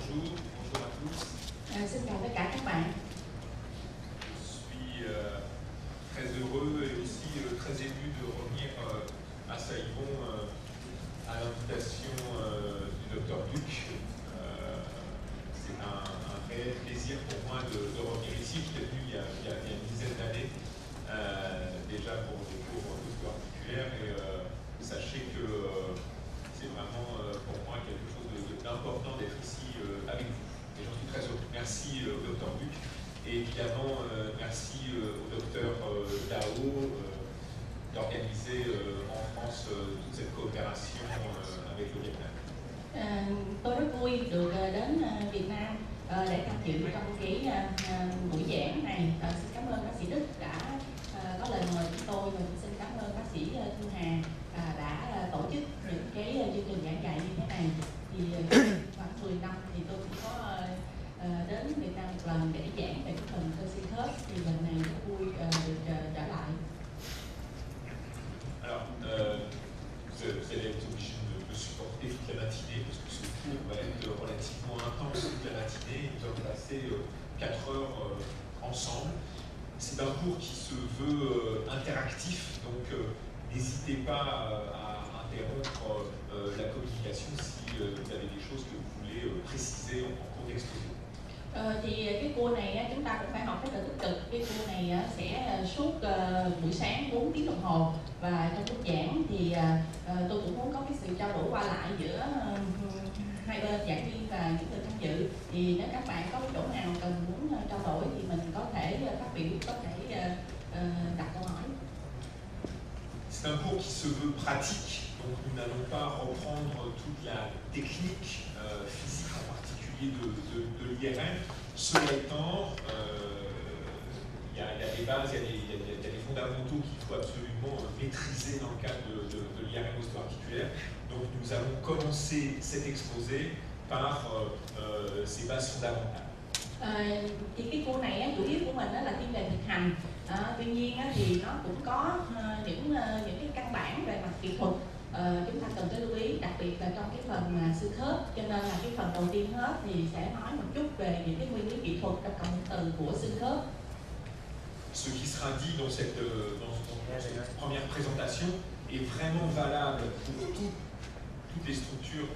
bonjour à tous. Xin chào tất cả các bạn. Je suis très heureux et aussi très ému de revenir à Saïgon à l'invitation du Dr Duc. C'est un réel plaisir pour moi de revenir ici. Je suis venu il y a une dizaine d'années déjà pour des cours particuliers et sachez que c'est vraiment pour moi quelque chose d'important d'être ici avec vous. Et j'en suis très heureux. Merci au Dr Duc et évidemment merci au Dr Dao d'organiser en France toute cette coopération avec le Vietnam. Tôi rất vui được đến Việt Nam để tham dự trong cái buổi giảng này. Xin cảm ơn bác sĩ Đức đã có lời mời chúng tôi và xin cảm ơn bác sĩ Thu Hà đã tổ chức những cái chương trình giảng dạy như thế này. Thì khoảng 10 năm thì tôi cũng có đến Việt Nam một lần để giảng về cái phần cơ xương khớp. Thì lần này rất vui được trở lại. Alors, vous allez être obligé de supporter toute la matinée parce que ce cours va être relativement intense toute la matinée. Nous allons passer 4 heures ensemble. C'est un cours qui se veut interactif, donc n'hésitez pas à interrompre la communication si vous avez des choses que vous voulez préciser en cours d'exposé. Thì cái cours này chúng ta cũng phải học rất là tích cực. Cái cours này sẽ suốt buổi sáng 4 tiếng đồng hồ và trong lúc giảng thì tôi cũng muốn có cái sự trao đổi qua lại giữa hai bên giảng viên và những người tham dự. Thì nếu các bạn có chỗ nào cần muốn trao đổi thì mình có thể phát biểu, có thể đặt câu hỏi. C'est un cours qui se veut pratique, donc nous n'allons pas reprendre toute la technique physique en particulier de l'IRM. Cela étant, il y a des bases, il y a des fondamentaux qu'il faut absolument maîtriser dans le cadre de l'IRM ostéo-articulaire. Donc nous allons commencer cet exposé par ces bases fondamentales. Thì cái cours này chủ yếu của mình là thiên về thực hành. Tuy nhiên thì nó cũng có những cái căn bản về mặt kỹ thuật chúng ta cần phải lưu ý, đặc biệt là trong cái phần xương khớp. Cho nên là cái phần đầu tiên hết thì sẽ nói một chút về những cái nguyên lý kỹ thuật trong cộng hưởng từ của xương khớp. Ce qui sera dit dans cette première présentation est vraiment valable pour toutes les structures,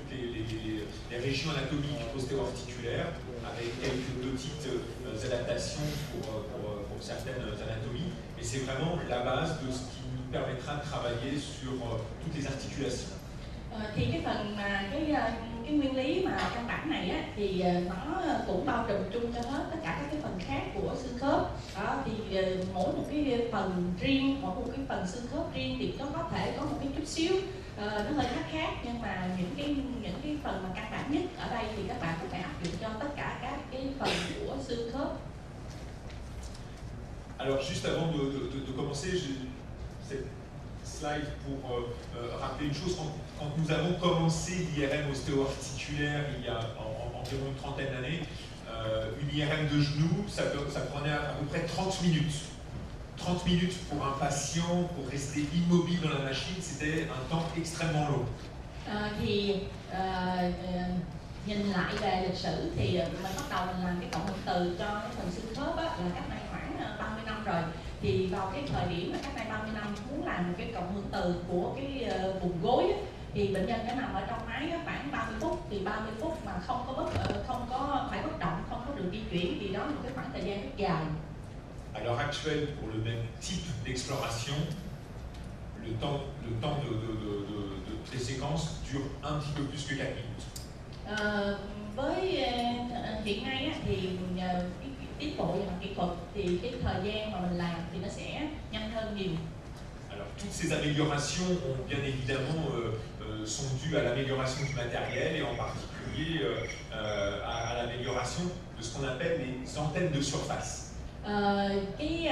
les régions anatomiques ostéo-articulaires, avec quelques petites adaptations pour certaines anatomies. Mais c'est vraiment la base de ce qui nous permettra de travailler sur toutes les articulations. Thì cái phần mà cái nguyên lý mà căn bản này thì nó cũng bao trùm chung cho hết tất cả các cái phần khác của xương khớp. Thì mỗi một cái phần riêng, mỗi một cái phần xương khớp riêng thì nó có thể có một cái chút xíu nó hơi khác, nhưng mà những cái phần mà căn bản nhất ở đây thì các bạn có thể áp dụng cho tất cả các cái phần của xương khớp. Alors juste avant de commencer, cette slide pour rappeler une chose. Quand nous avons commencé l'IRM ostéo-articulaire il y a environ une trentaine d'années, une IRM de genou, ça prenait à peu près 30 minutes. 30 minutes pour un patient, pour rester immobile dans la machine, c'était un temps extrêmement long. Nhìn lại về lịch sử thì mình bắt đầu mình làm cái cộng hưởng từ cho cái phần xương khớp là cách đây khoảng 30 năm rồi. Thì vào cái thời điểm mà cách đây 30 năm muốn làm một cái cộng hưởng từ của cái vùng gối thì bệnh nhân phải nằm ở trong máy khoảng 30 phút. Thì 30 phút mà không có phải bất động, không có được di chuyển thì đó là một cái khoảng thời gian rất dài. À l'heure actuelle, pour le même type d'exploration, le temps de les séquences dure un petit peu plus que 4 minutes. Với hiện nay thì cái tiến bộ về mặt kỹ thuật thì cái thời gian mà mình làm thì nó sẽ nhanh hơn nhiều. Alors toutes ces améliorations ont bien évidemment sont dues à l'amélioration du matériel et en particulier à l'amélioration de ce qu'on appelle les antennes de surface. Cái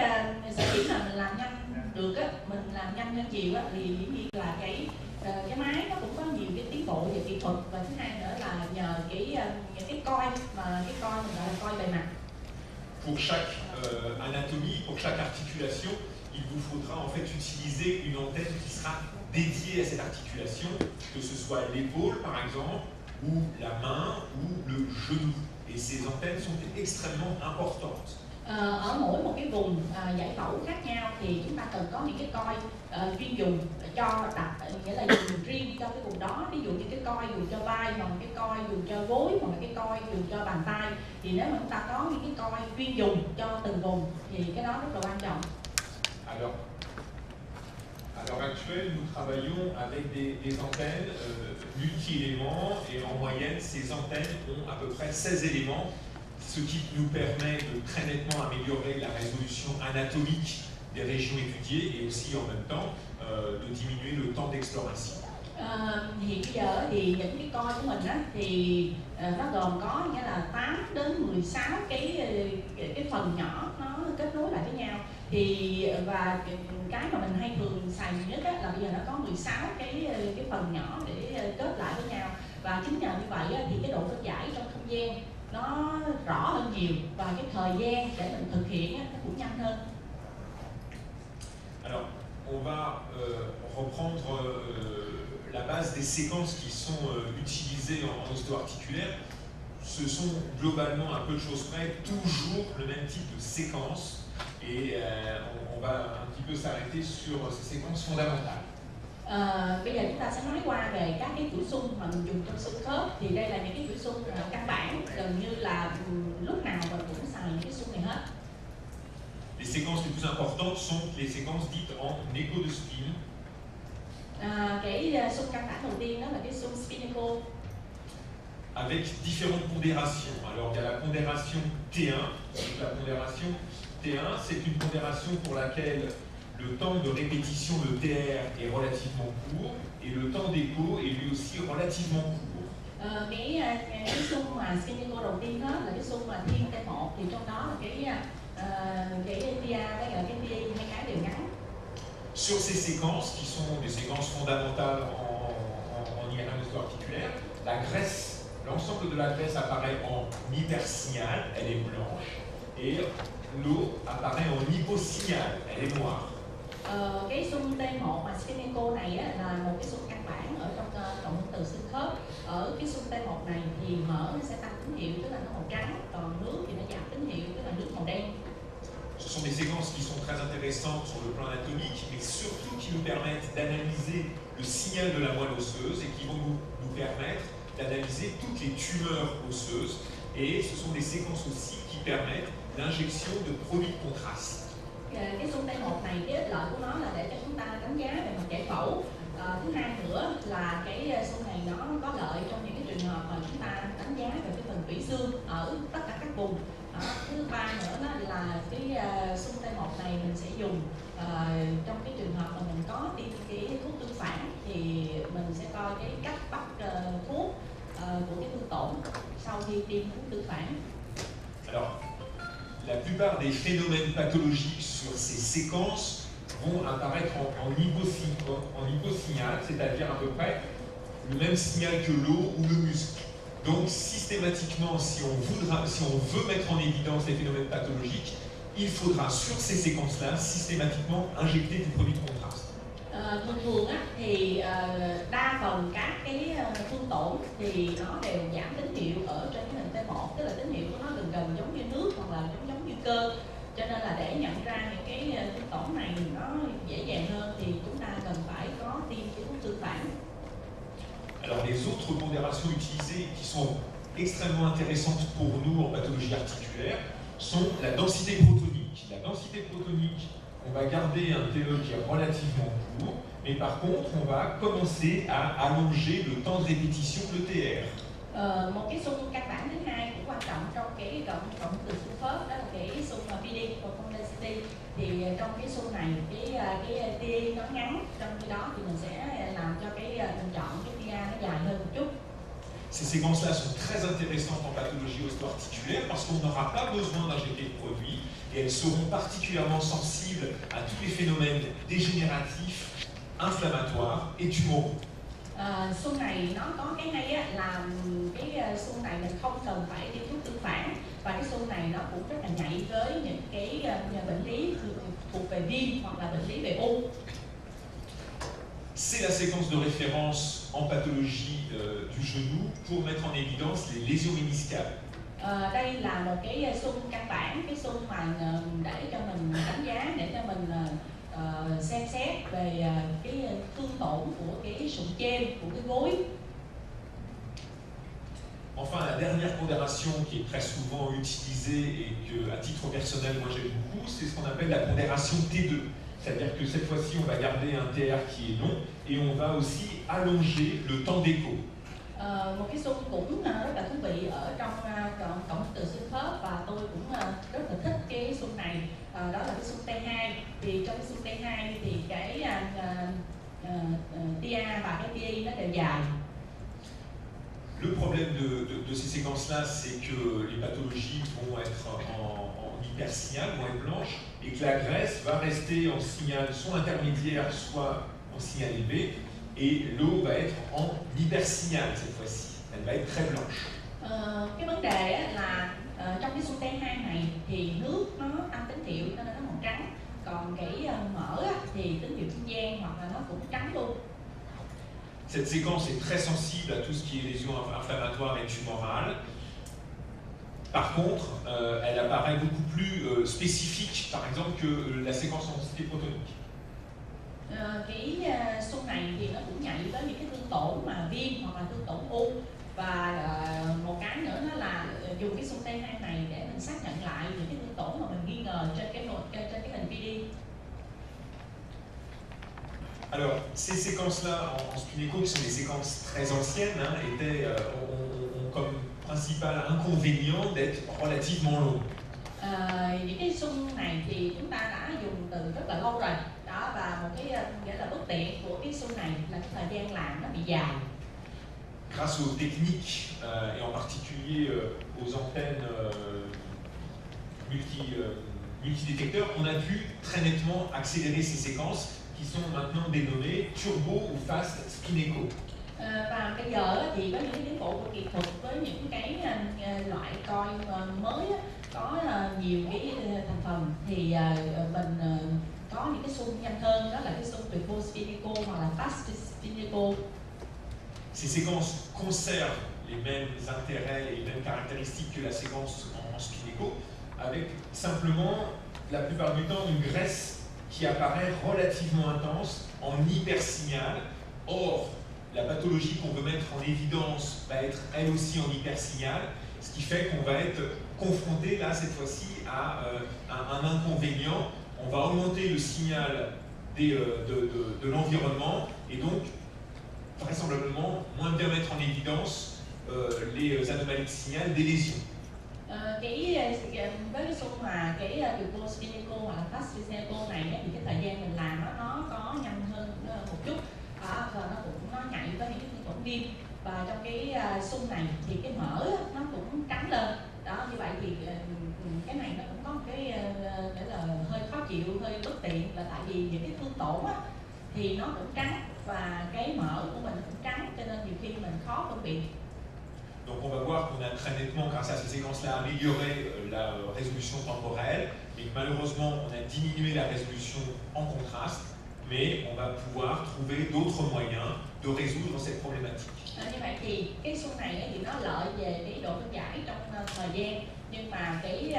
sở dĩ là mình làm nhanh được mình làm nhanh hơn nhiều thì dĩ nhiên là cái máy nó cũng có nhiều cái tiến bộ về kỹ thuật, và thứ hai nữa là nhờ những cái coi mà cái coi mình gọi là coi bề mặt. Pour chaque anatomie, pour chaque articulation, il vous faudra en fait utiliser une antenne qui sera dédiée à cette articulation, que ce soit l'épaule par exemple, ou la main ou le genou. Et ces antennes sont extrêmement importantes. Ở mỗi một cái vùng giải phẫu khác nhau thì chúng ta cần có những cái coi chuyên dùng cho đặt, nghĩa là dùng riêng cho cái vùng đó. Ví dụ như cái coi dùng cho vai, hoặc cái coi dùng cho gối, hoặc cái coi dùng cho bàn tay. Thì nếu mà chúng ta có những cái coi chuyên dùng cho từng vùng thì cái đó rất là quan trọng. À l'heure actuelle, nous travaillons avec des antennes multi-éléments et en moyenne, ces antennes ont à peu près 16 éléments, ce qui nous permet de très nettement améliorer la résolution anatomique des régions étudiées et aussi en même temps de diminuer le temps d'exploration. Hiện bây giờ thì những cái coi của mình á, thì nó gồm có nghĩa là 8 đến 16 cái phần nhỏ nó kết nối lại với nhau. Thì và cái mà mình hay thường xài nhiều nhất á, là bây giờ nó có 16 cái phần nhỏ để kết lại với nhau. Và chính nhờ như vậy á, thì cái độ phân giải trong không gian nó rõ hơn nhiều và cái thời gian để mình thực hiện á, nó cũng nhanh hơn. Alors, on va reprendre la base des séquences qui sont utilisées en ostéo-articulaire. Ce sont globalement, à peu de choses près, toujours le même type de séquence. Et on va un petit peu s'arrêter sur ces séquences fondamentales. Bây giờ chúng ta sẽ nói qua về các cái chuỗi xung mà mình dùng trong xương khớp. Thì đây là những cái chuỗi xung căn bản, gần như là lúc nào mình cũng xài những cái xung này hết. Les séquences les plus importantes sont les séquences dites en écho de spine. Cái xung căn bản đầu tiên đó là cái xung spinnacle. Avec différentes pondérations. Alors il y a la pondération T1. La pondération T1, c'est une pondération pour laquelle le temps de répétition, le TR, est relativement court et le temps d'écho est lui aussi relativement court. Cái xung mà spinnacle đầu tiên đó là cái xung mà thiên T1, thì trong đó là cái tia với cả cái tia hai cái đều ngắn. Sur ces séquences, qui sont des séquences fondamentales en IRM ostéo-articulaire, la graisse, l'ensemble de la graisse apparaît en hypersignal, elle est blanche, et l'eau apparaît en hyposignal, elle est noire. Cái xung T1 mà spinnacle này á, là một cái xung căn bản ở trong động từ xương khớp. Ở cái xung T1 này thì mỡ nó sẽ tăng tín hiệu, tức là nó màu trắng, còn nước thì nó giảm tín hiệu, tức là nước màu đen. Ce sont des séquences qui sont très intéressantes sur le plan anatomique, mais surtout qui nous permettent d'analyser le signal de la moelle osseuse et qui vont nous permettre d'analyser toutes les tumeurs osseuses. Et ce sont des séquences aussi qui permettent l'injection de produits de contraste. Cái xung T1 này, cái ích lợi của nó là để cho chúng ta đánh giá về mặt giải phẫu. Thứ hai nữa là cái xung này nó có lợi trong những cái trường hợp mà chúng ta đánh giá về cái phần tủy xương ở tất cả các vùng. Thứ ba nữa đó là cái xung T1 này mình sẽ dùng trong cái trường hợp mà mình có tiêm cái thuốc tương phản, thì mình sẽ coi cái cách bắt thuốc của cái thương tổn sau khi tiêm thuốc tương phản. Alors, la plupart des phénomènes pathologiques sur ces séquences vont apparaître en hyposignal, c'est-à-dire à peu près le même signal que l'eau ou le muscle. Donc systématiquement, si on veut mettre en évidence les phénomènes pathologiques, il faudra sur ces séquences-là systématiquement injecter du produit de contraste. Thường thường á, thì đa phần các cái thương tổn thì nó đều giảm tín hiệu ở trên cái nền T1, tức là tín hiệu của nó gần giống như nước hoặc là giống như cơ. Cho nên là để nhận ra những cái thương tổn này nó dễ dàng hơn thì chúng ta cần phải có tiêm cái thuốc tương phản. Alors les autres pondérations utilisées qui sont extrêmement intéressantes pour nous en pathologie articulaire sont la densité protonique. La densité protonique, on va garder un TE qui est relativement court, mais par contre on va commencer à allonger le temps de répétition, le TR. Một cái xung căn bản thứ hai cũng quan trọng trong cái động từ xương khớp, đó là cái xung PD, proton density. Thì trong cái xung này cái tia nó ngắn, trong khi đó thì mình sẽ làm cho mình chọn cái tia nó dài hơn một chút. Ces séquences-là sont très intéressantes en pathologie ostéo-articulaire parce qu'on n'aura pas besoin d'injecter de produits et elles seront particulièrement sensibles à tous les phénomènes dégénératifs, inflammatoires et tumoraux. Xung này nó có cái hay á, là cái xung này mình không cần phải tiêm thuốc tương phản, và cái xung này nó cũng rất là nhạy với những cái bệnh lý thuộc về viêm hoặc là bệnh lý về u. C'est la séquence de référence en pathologie du genou pour mettre en évidence les lésions méniscales. Đây là một cái xung căn bản, cái xung mà để cho mình đánh giá, để cho mình xem xét về cái thương tổn của cái sụn trên của cái gối. Enfin, la dernière pondération qui est très souvent utilisée et que, à titre personnel, moi j'aime beaucoup, c'est ce qu'on appelle la pondération T2. C'est-à-dire que cette fois-ci, on va garder un TR qui est long et on va aussi allonger le temps d'écho. Một cái xung cũng rất là thú vị ở trong cộng từ xương khớp, và tôi cũng rất là thích cái xung này, đó là cái xung T2. Thì trong cái xung T2 thì cái TA và cái TI nó đều dài. Le problème de ces séquences-là, c'est que les pathologies vont être en hypersignal, vont être blanches, et que la graisse va rester en signal soit intermédiaire, soit en signal élevé, et l'eau va être en hypersignal cette fois-ci. Elle va être très blanche. Cái vấn đề là trong cái xung T2 này thì nước nó tăng tín hiệu nên nó màu trắng, còn cái mỡ thì tín hiệu trung gian hoặc là nó cũng trắng luôn. Cette séquence est très sensible à tout ce qui est lésions inflammatoires et tumorales. Par contre, elle apparaît beaucoup plus spécifique, par exemple, que la séquence en densité protonique. Cái xung này thì nó cũng nhạy với những cái thương tổn mà viêm hoặc là thương tổn u, và một cái nữa đó là dùng cái xung T2 này để mình xác nhận lại những cái thương tổn mà mình nghi ngờ trên cái hình PD. Alors, ces séquences-là en spinnéco, qui sont des séquences très anciennes, ont comme principal inconvénient d'être relativement longues. Những cái xung này thì chúng ta đã dùng từ rất là lâu rồi, đó, và một cái nghĩa là bất tiện của cái xung này là cái thời gian làm nó bị dài. Grâce aux techniques et en particulier aux antennes multidétecteurs, on a pu très nettement accélérer ces séquences qui sont maintenant dénommées turbo ou fast spinnéco. Và bây giờ thì có những cái tiến bộ của kỹ thuật với những cái loại coi mới có nhiều cái thành phần, thì mình có những cái xung nhanh hơn, đó là cái xung turbo spinnéco hoặc là fast spinnéco. Ces séquences conservent les mêmes intérêts et les mêmes caractéristiques que la séquence en spinnéco, avec simplement la plupart du temps une graisse qui apparaît relativement intense en hypersignal. Or, la pathologie qu'on veut mettre en évidence va être elle aussi en hypersignal, ce qui fait qu'on va être confronté là cette fois-ci à un inconvénient. On va augmenter le signal de l'environnement et donc vraisemblablement moins bien mettre en évidence les anomalies de signal des lésions. Với cái xung mà cái turbo spinnéco hoặc là fast spinnéco này thì cái thời gian mình làm nó có nhanh hơn một chút, và nó nhạy với những cái thương tổn viêm, và trong cái xung này thì cái mỡ nó cũng trắng lên, đó, như vậy thì cái này nó cũng có một cái nghĩa là hơi khó chịu, hơi bất tiện, là tại vì những cái thương tổn thì nó cũng trắng và cái mỡ của mình cũng trắng, cho nên nhiều khi mình khó phân biệt. Donc on va voir qu'on a très nettement, grâce à ces séquences-là, amélioré la résolution temporelle, et que malheureusement on a diminué la résolution en contraste, mais on va pouvoir trouver d'autres moyens de résoudre cette problématique. Như vậy thì cái xung này thì nó lợi về cái độ phân giải trong thời gian, nhưng mà cái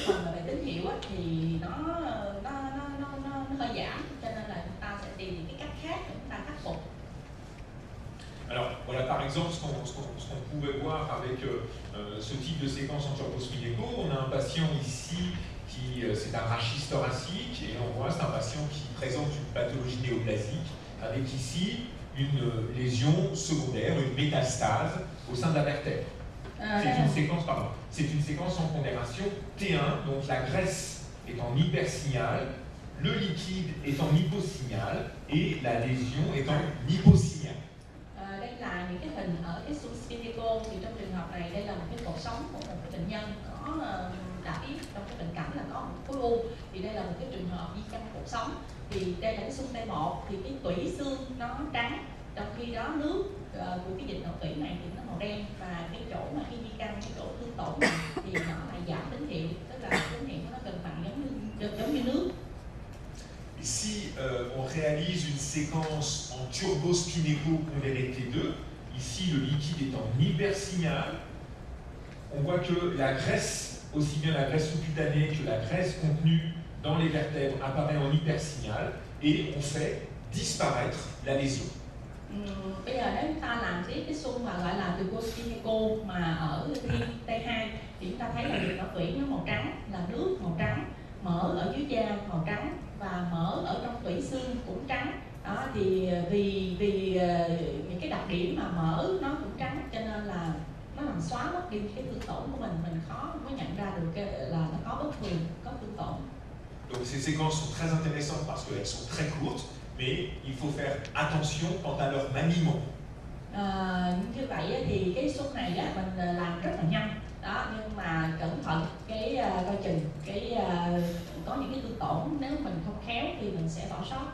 phần về tín hiệu thì nó hơi giảm, cho nên là chúng ta sẽ tìm những cái cách khác để chúng ta khắc phục. Alors voilà, par exemple, ce qu'on pouvait voir avec ce type de séquence en turbo spinnéco, on a un patient ici qui, c'est un rachis thoracique, et on voit c'est un patient qui présente une pathologie néoplasique, avec ici une lésion secondaire, une métastase au sein de la vertèbre. C'est une séquence en pondération T1, donc la graisse est en hypersignal, le liquide est en hyposignal et la lésion est en hyposignal. Đây là những cái hình ở cái xung spinnéco, thì trong trường hợp này đây là một cái cột sống của một cái bệnh nhân có đã biết trong cái bệnh cảnh là có một khối u, thì đây là một cái trường hợp di căn cột sống. Thì đây là cái xung T1 thì cái tủy xương nó trắng, trong khi đó nước của cái dịch nội tủy này thì nó màu đen, và cái chỗ mà khi di căn, cái chỗ thương tổn này thì nó lại giảm tín hiệu, tức là tín hiệu nó gần bằng giống như nước. Si on réalise une séquence en turbospinéco-convéré T2. Ici, le liquide est en hypersignal. On voit que la graisse, aussi bien la graisse sous-cutanée que la graisse contenue dans les vertèbres, apparaît en hypersignal et on fait disparaître la lésion. Bây giờ nếu chúng ta làm cái xung mà gọi là turbospinéco mà ở T2 thì chúng ta thấy là đường não tủy nó màu trắng, là nước màu trắng, mỡ ở dưới da màu trắng và mỡ ở trong tủy xương cũng trắng. Đó thì vì những cái đặc điểm mà mỡ nó cũng trắng cho nên là nó làm xóa mất đi cái thương tổn của mình khó có nhận ra được là nó có bất thường, có thương tổn. Donc ces séquences sont très intéressantes parce qu'elles sont très courtes, mais il faut faire attention quant à leur maniement. Như vậy thì cái xung này á, mình làm rất là nhanh, đó, nhưng mà cẩn thận cái coi chừng cái có những cái thương tổn nếu mình không khéo thì mình sẽ bỏ sót.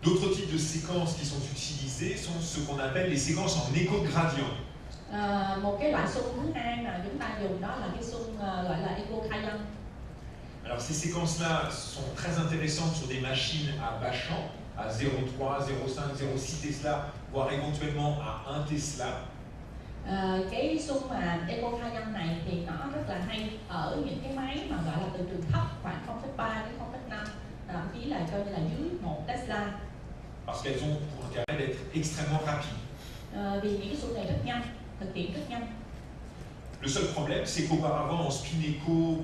D'autres types de séquences qui sont utilisées sont ce qu'on appelle les séquences en écho-gradient. Một cái loại xung thứ hai mà chúng ta dùng đó là cái xung gọi là echocardiogramme. Alors ces séquences-là sont très intéressantes sur des machines à bas champ, à 0,3, 0,5, 0,6 Tesla, voire éventuellement à 1 Tesla. Cái xung mà echocardiogramme này thì nó rất là hay ở những cái máy mà gọi là từ trường thấp khoảng 0,3 đến 0,5, thậm chí là coi như là dưới 1 Tesla. Parce qu'elles ont pour intérêt d'être extrêmement rapides. Vì những cái xung này rất nhanh, thực hiện rất nhanh. Le seul problème, c'est qu'auparavant, en spinéco,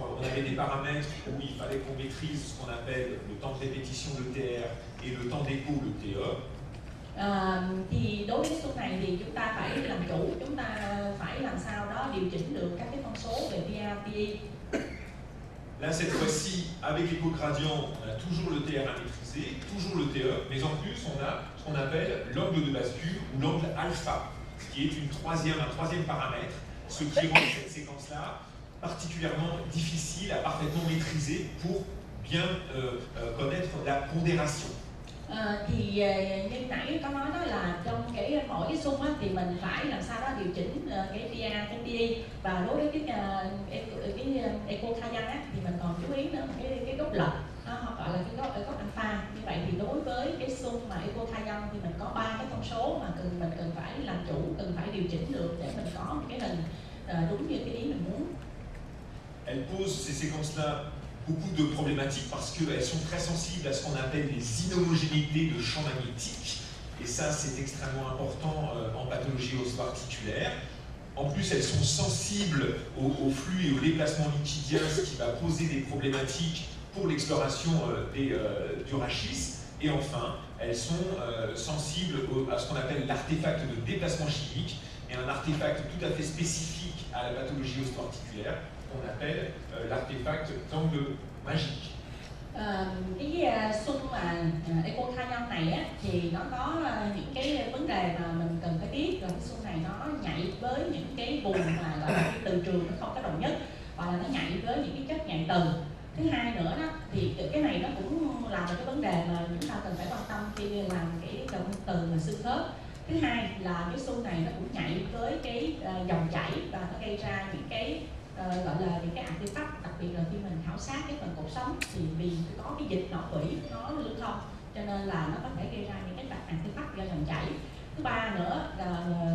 on avait des paramètres où il fallait qu'on maîtrise ce qu'on appelle le temps de répétition, le TR, et le temps d'écho, le TE. Thì đối với xung này thì chúng ta phải làm chủ, chúng ta phải làm sao đó điều chỉnh được các cái phân số về PR, PE. Là, cette fois-ci, avec l'écho-gradient, on a toujours le TR à maîtriser, toujours le TE, mais en plus, on a ce qu'on appelle l'angle de bascule ou l'angle alpha, qui est un troisième paramètre, ce qui rend cette séquence-là particulièrement difficile à parfaitement maîtriser pour bien connaître la pondération. Thì như nãy có nói đó là trong mỗi cái xung thì mình phải làm sao đó điều chỉnh cái PA, cái PE, và đối với cái echocardiogramme thì mình còn chú ý nữa cái góc lệch, họ gọi là cái góc alpha. Như vậy thì đối với cái xung mà echocardiogramme thì mình có 3 cái thông số mà mình cần phải làm chủ, cần phải điều chỉnh được để mình có một cái hình đúng như cái ý mình muốn. Elle pose ces séquences-là beaucoup de problématiques parce qu'elles sont très sensibles à ce qu'on appelle les inhomogénéités de champ magnétique. Et ça, c'est extrêmement important en pathologie osso-articulaire. En plus, elles sont sensibles au flux et au déplacement liquidien, ce qui va poser des problématiques pour l'exploration du rachis. Et enfin, elles sont sensibles à ce qu'on appelle l'artefact de déplacement chimique, et un artefact tout à fait spécifique à la pathologie osso-articulaire, qu'on appelle l'artefact d'angle magique. Cái xung mà echocardiogramme này á, thì nó có những cái vấn đề mà mình cần phải biết, là cái xung này nó nhạy với những cái vùng mà gọi là cái từ trường nó không có đồng nhất, hoặc là nó nhạy với những cái chất nhạy từ. Thứ hai nữa đó thì cái này nó cũng là một cái vấn đề mà chúng ta cần phải quan tâm khi làm cái động từ mà xương khớp. Thứ hai là cái xung này nó cũng nhạy với cái dòng chảy và nó gây ra những cái gọi là những cái artefact, đặc biệt là khi mình khảo sát cái phần cột sống thì vì có cái dịch não tủy nó lưu thông cho nên là nó có thể gây ra những cái artefact do dòng chảy. Thứ ba nữa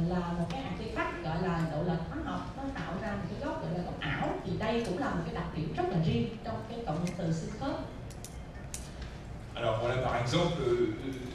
là một cái artefact gọi là độ lệch hóa học, nó tạo ra một cái góc gọi là góc ảo, thì đây cũng là một cái đặc điểm rất là riêng trong cái cộng hưởng từ xương khớp. Alors voilà par exemple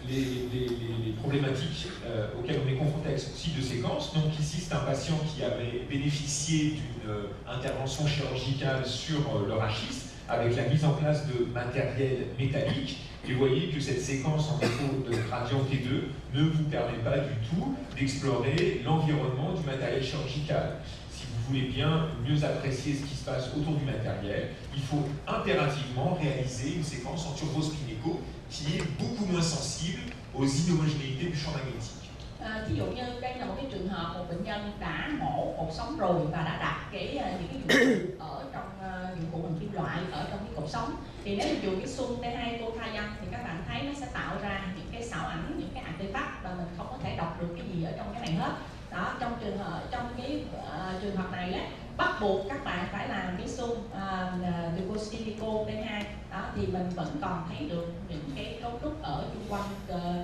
les problématiques auxquelles on est confronté avec ce type de séquence. Donc ici c'est un patient qui avait bénéficié d'une intervention chirurgicale sur le rachis avec la mise en place de matériel métallique. Et vous voyez que cette séquence en écho de gradient T2 ne vous permet pas du tout d'explorer l'environnement du matériel chirurgical. Si vous voulez bien mieux apprécier ce qui se passe autour du matériel, il faut impérativement réaliser une séquence en turbospinéco qui est beaucoup moins sensible aux inhomogénéités du champ magnétique. Ví dụ như đây là một cái trường hợp một bệnh nhân đã mổ cột sống rồi và đã đặt những cái dụng cụ ở trong dụng cụ bằng kim loại ở trong cái cột sống, thì nếu dùng cái xung T2 echocardiogramme thì các bạn thấy nó sẽ tạo ra những cái xảo ảnh, những cái artefact và mình không có thể đọc được cái gì ở trong cái này hết. Đó, trong cái trường hợp này á, bắt buộc các bạn phải làm cái xung turbospinéco T2 đó, thì mình vẫn còn thấy được những cái cấu trúc ở xung quanh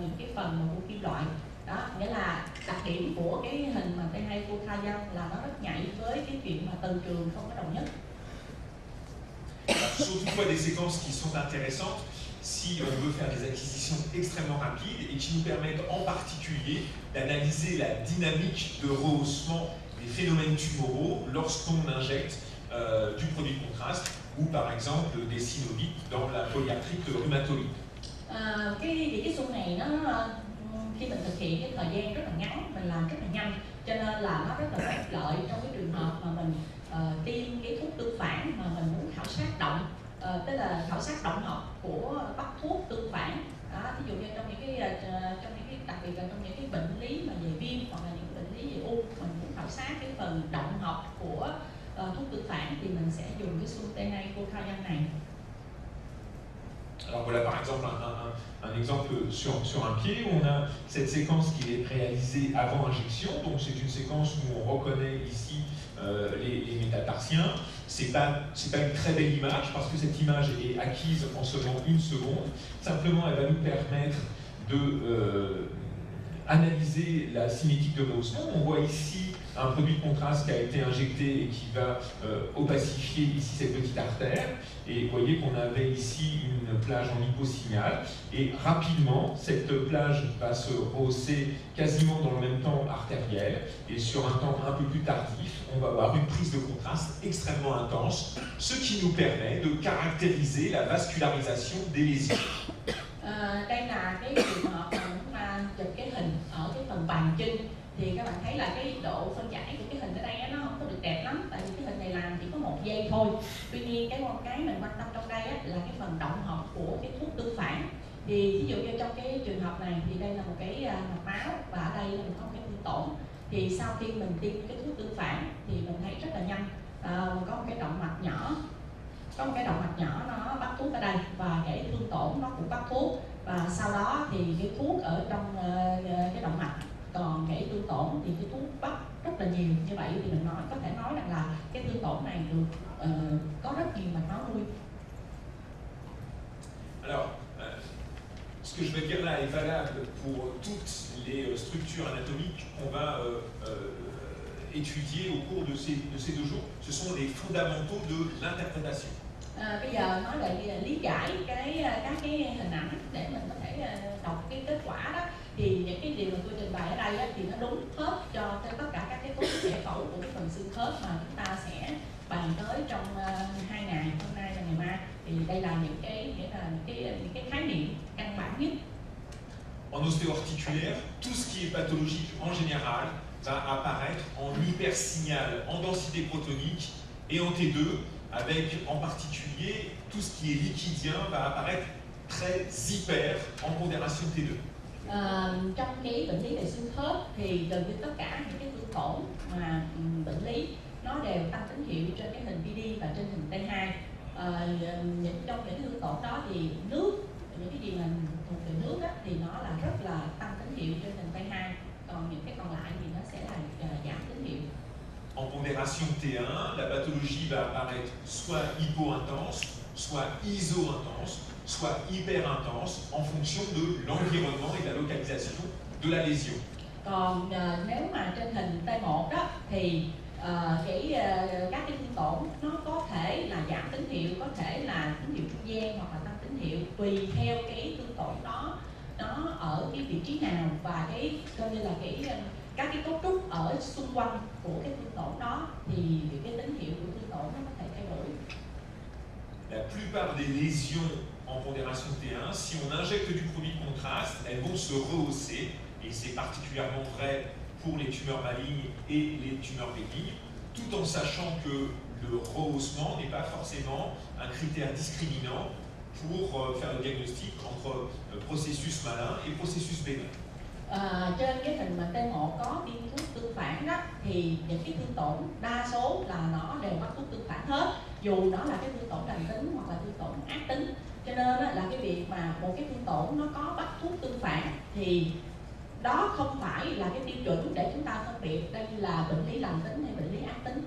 những cái phần mà của kim loại. Đó, nghĩa là đặc điểm của cái hình mà T2 Fukaya là nó rất nhạy với cái chuyện mà từ trường không có đồng nhất. Ce sont toutefois des séquences qui sont intéressantes si on veut faire des acquisitions extrêmement rapides et qui nous permettent en particulier d'analyser la dynamique de rehaussement des phénomènes tumoraux lorsqu'on injecte du produit de contraste ou par exemple des synovites dans la polyarthrite rhumatoïde. Cái xu này nó khi mình thực hiện cái thời gian rất là ngắn, mình làm rất là nhanh, cho nên là nó rất là có ích lợi trong cái trường hợp mà mình tiêm cái thuốc tương phản mà mình muốn khảo sát động, tức là khảo sát động học của bắt thuốc tương phản. Đó, ví dụ như trong những cái đặc biệt là trong những cái bệnh lý mà về viêm hoặc là những bệnh lý về u, mình muốn khảo sát cái phần động học của thuốc tương phản thì mình sẽ dùng cái xu T2 Fukaya này. Alors voilà par exemple un exemple sur un pied où on a cette séquence qui est réalisée avant injection, donc c'est une séquence où on reconnaît ici les métatarsiens. C'est pas une très belle image parce que cette image est acquise en seulement 1 seconde. Simplement, elle va nous permettre de analyser la cinétique de rehaussement. On voit ici un produit de contraste qui a été injecté et qui va opacifier ici cette petite artère. Et vous voyez qu'on avait ici une plage en hyposignal. Et rapidement, cette plage va se rehausser quasiment dans le même temps artériel. Et sur un temps un peu plus tardif, on va avoir une prise de contraste extrêmement intense, ce qui nous permet de caractériser la vascularisation des lésions. Đây là cái trường hợp mà chụp cái hình ở cái phần bàn chân, thì các bạn thấy là cái độ phân giải của cái hình ở đây nó không có được đẹp lắm, tại vì cái hình này làm chỉ có 1 giây thôi. Tuy nhiên cái mình quan tâm trong đây là cái phần động học của cái thuốc tương phản. Thì ví dụ như trong cái trường hợp này thì đây là một cái mạch máu và ở đây là mình có một cái thương tổn. Thì sau khi mình tiêm cái thuốc tương phản thì mình thấy rất là nhanh, có một cái động mạch nhỏ, nó bắt thuốc ở đây và cái thương tổn nó cũng bắt thuốc, và sau đó thì cái thuốc ở trong cái động mạch, còn cái thương tổn thì cái thuốc bắt rất là nhiều. Như vậy thì mình có thể nói rằng là cái thương tổn này được có rất nhiều mạch máu nuôi. Alors, ce que je vais dire là est valable pour toutes les structures anatomiques qu'on va étudier au cours de ces 2 jours. Ce sont les fondamentaux de l'interprétation. Bây giờ nói về lý giải các cái hình ảnh để mình có thể đọc cái kết quả đó, thì những cái điều mà tôi trình bày ở đây thì nó đúng hết cho tất cả các cái cấu trúc giải phẫu của cái phần xương khớp mà chúng ta sẽ bàn tới trong 2 ngày, hôm nay và ngày mai. Thì đây là những cái khái niệm căn bản nhất. En ostéo-articulaire, tout ce qui est pathologique en général va apparaître en hypersignal, en densité protonique et en T2, avec en particulier tout ce qui est liquidien va apparaître très hyper en pondération T2. Trong cái bệnh lý về xương khớp thì gần như tất cả những cái thương tổn mà bệnh lý nó đều tăng tín hiệu trên cái hình PD và trên hình T2. Trong những thương tổn đó thì nước, những cái gì mà thuộc về nước thì nó là rất là tăng tín hiệu trên hình T2, còn những cái còn lại thì nó sẽ là giảm tín hiệu. En pondération T1, la pathologie va apparaître soit hypo-intense, soit iso-intense, soit hyper-intense en fonction de l'environnement et de la localisation de la lésion. Còn nếu mà trên hình T1 đó thì các cái thương tổn nó có thể là giảm tín hiệu, có thể là tín hiệu trung gian hoặc là tăng tín hiệu tùy theo cái thương tổn đó nó ở cái vị trí nào, và coi như là các cái cấu trúc ở xung quanh của cái thương tổn đó thì cái tín hiệu của thương tổn nó có thể thay đổi. La plupart des lésions en pondération T1, si on injecte du produit de contraste, elles vont se rehausser, et c'est particulièrement vrai pour les tumeurs malignes et les tumeurs bénignes, tout en sachant que le rehaussement n'est pas forcément un critère discriminant pour faire le diagnostic entre processus malin et processus bénin. Trên cái hình mà T1 có tiêm thuốc tương phản đó thì những cái thương tổn đa số là nó đều bắt thuốc tương phản hết, dù nó là cái thương tổn lành tính hoặc là thương tổn ác tính. Cho nên là cái việc mà một cái thương tổn nó có bắt thuốc tương phản thì đó không phải là cái tiêu chuẩn để chúng ta phân biệt đây là bệnh lý lành tính hay bệnh lý ác tính.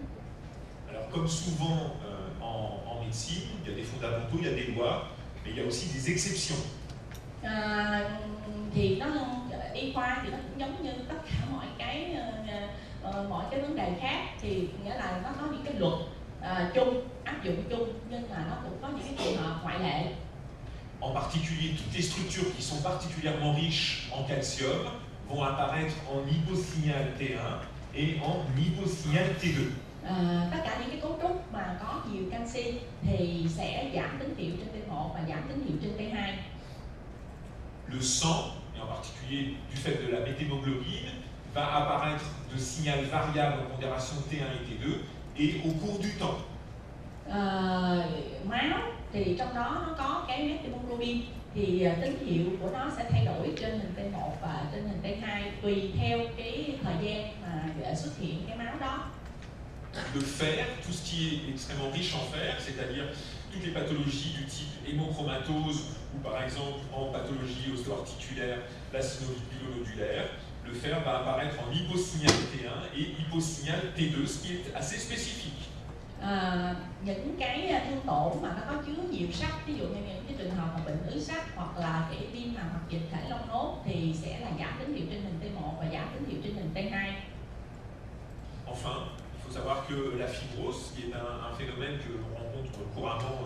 Alors comme souvent en médecine, il y a des fondamentaux, il y a des lois. Mais il y a aussi des exceptions. Thì nó y khoa thì nó cũng giống như tất cả mọi cái vấn đề khác, thì nghĩa là nó có những cái luật chung áp dụng chung, nhưng mà nó cũng có những cái trường hợp ngoại lệ. En particulier, toutes les structures qui sont particulièrement riches en calcium vont apparaître en hyposignal T1 et en hyposignal T2. Tất cả những cái cấu trúc mà có nhiều canxi thì sẽ giảm tín hiệu trên T1 và giảm tín hiệu trên T2. Le sang, et en particulier du fait de la méthémoglobine, va apparaître de signal variable en pondération T1 et T2 et au cours du temps. Máu thì trong đó nó có cái méthémoglobine, thì tín hiệu của nó sẽ thay đổi trên hình T1 và trên hình T2 tùy theo cái thời gian mà xuất hiện cái máu đó. Le fer, tout ce qui est extrêmement riche en fer, c'est-à-dire toutes les pathologies du type hémochromatose ou par exemple en pathologie osteoarticulaire, la synovie pilonodulaire, le fer va apparaître en hyposignal T1 et hyposignal T2, ce qui est assez spécifique. Những cái thương tổn mà nó có chứa nhiều sắt, ví dụ như những cái trường hợp mà bệnh ứ sắt hoặc là cái viêm màng hoặc dịch thể long nốt thì sẽ là giảm tín hiệu trên hình T1 và giảm tín hiệu trên hình T2. Enfin, il faut savoir que la fibrose, qui est un phénomène que l'on rencontre couramment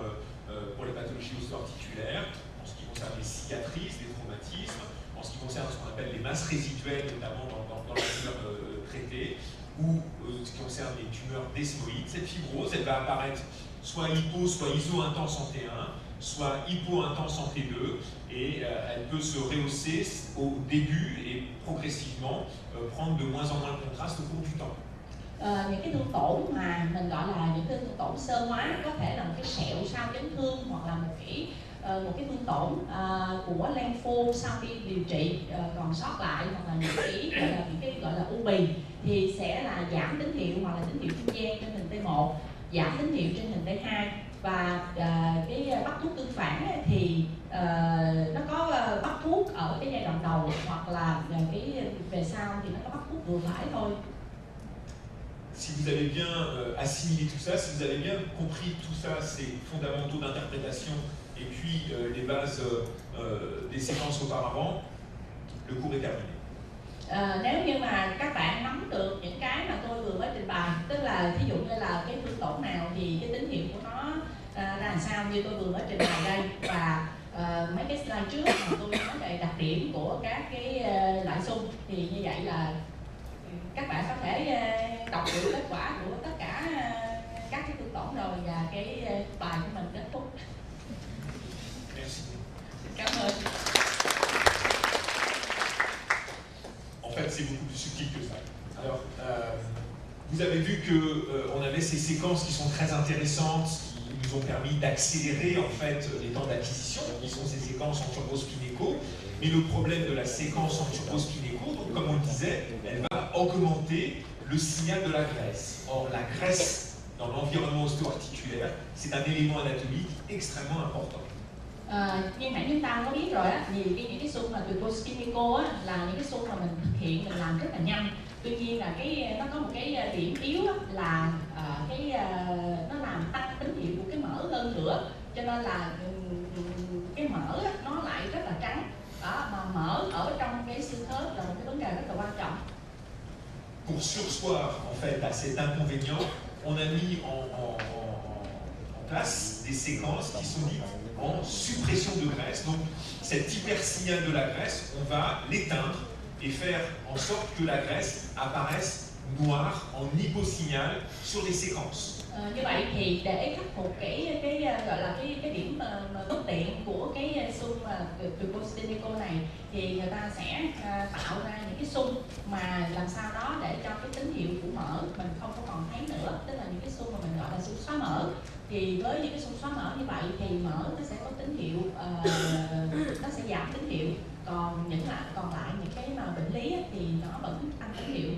pour les pathologies osteoarticulaires, en ce qui concerne les cicatrices, les traumatismes, en ce qui concerne ce qu'on appelle les masses résiduelles, notamment dans la tumeur traitée, ou ce qui concerne les tumeurs desmoïdes, cette fibrose, elle va apparaître soit hypo, soit iso-intense en T1, soit hypo-intense en T2, et elle peut se rehausser au début et progressivement prendre de moins en moins de contraste au cours du temps. Những cái thương tổn mà mình gọi là những cái thương tổn sơ hóa, có thể là một cái sẹo sau chấn thương hoặc là một cái thương tổn của lympho sau khi điều trị còn sót lại, hoặc là những cái gọi là u bì, thì sẽ là giảm tín hiệu hoặc là tín hiệu trung gian trên hình T1, giảm tín hiệu trên hình T2. Và cái bắt thuốc tương phản thì nó có bắt thuốc ở cái giai đoạn đầu, hoặc là cái về sau thì nó có bắt thuốc vừa phải thôi. Si vous avez bien assimilé tout ça, si vous avez bien compris tout ça, ces fondamentaux d'interprétation et puis les bases des séquences auparavant, le cours est terminé. Nếu như mà các bạn nắm được những cái mà tôi vừa mới trình bày, tức là ví dụ như là cái thương tổn nào thì cái tín hiệu của nó ra làm sao như tôi vừa mới trình bày đây, và mấy cái slide trước mà tôi nói về đặc điểm của các cái loại xung, thì như vậy là các bạn có thể đọc được kết quả của tất cả các cái thương tổn rồi, và cái bài của mình kết thúc. Cảm ơn. En fait, c'est beaucoup plus subtil que ça. Alors, vous avez vu qu'on avait ces séquences qui sont très intéressantes, qui nous ont permis d'accélérer en fait les temps d'acquisition, qui sont ces séquences en turbospinéco. Mais le problème de la séquence en turbospinéco, donc comme on le disait, elle va augmenter le signal de la graisse. Or, la graisse dans l'environnement osteoarticulaire, c'est un élément anatomique extrêmement important. Như nãy chúng ta có biết rồi á, thì những cái xung mà turbospinéco á là những cái xung mà mình thực hiện, mình làm rất là nhanh. Tuy nhiên là nó có một cái điểm yếu á, là nó làm tăng tín hiệu của cái mỡ hơn nữa, cho nên là cái mỡ á, nó lại rất là trắng. Đó, mà mỡ ở trong cái xương khớp là một cái vấn đề rất là quan trọng. Pour surseoir en fait à cet inconvénient, on a mis en place des séquences qui sont dites en suppression de graisse. Donc cet hypersignal de la graisse, on va l'éteindre et faire en sorte que la graisse apparaisse noire en hyposignal sur les séquences. Như vậy thì để khắc phục cái gọi là cái điểm mà bất tiện của cái xung turbospinéco này, thì người ta sẽ tạo ra những cái xung mà làm sao đó để cho cái tín hiệu của mỡ mình không có còn thấy nữa, tức là những cái xung mà mình gọi là xung xóa mỡ. Thì với những cái xung xóa mỡ như vậy thì mỡ nó sẽ có tín hiệu, nó sẽ giảm tín hiệu, còn lại những cái mà bệnh lý thì nó vẫn tăng tín hiệu.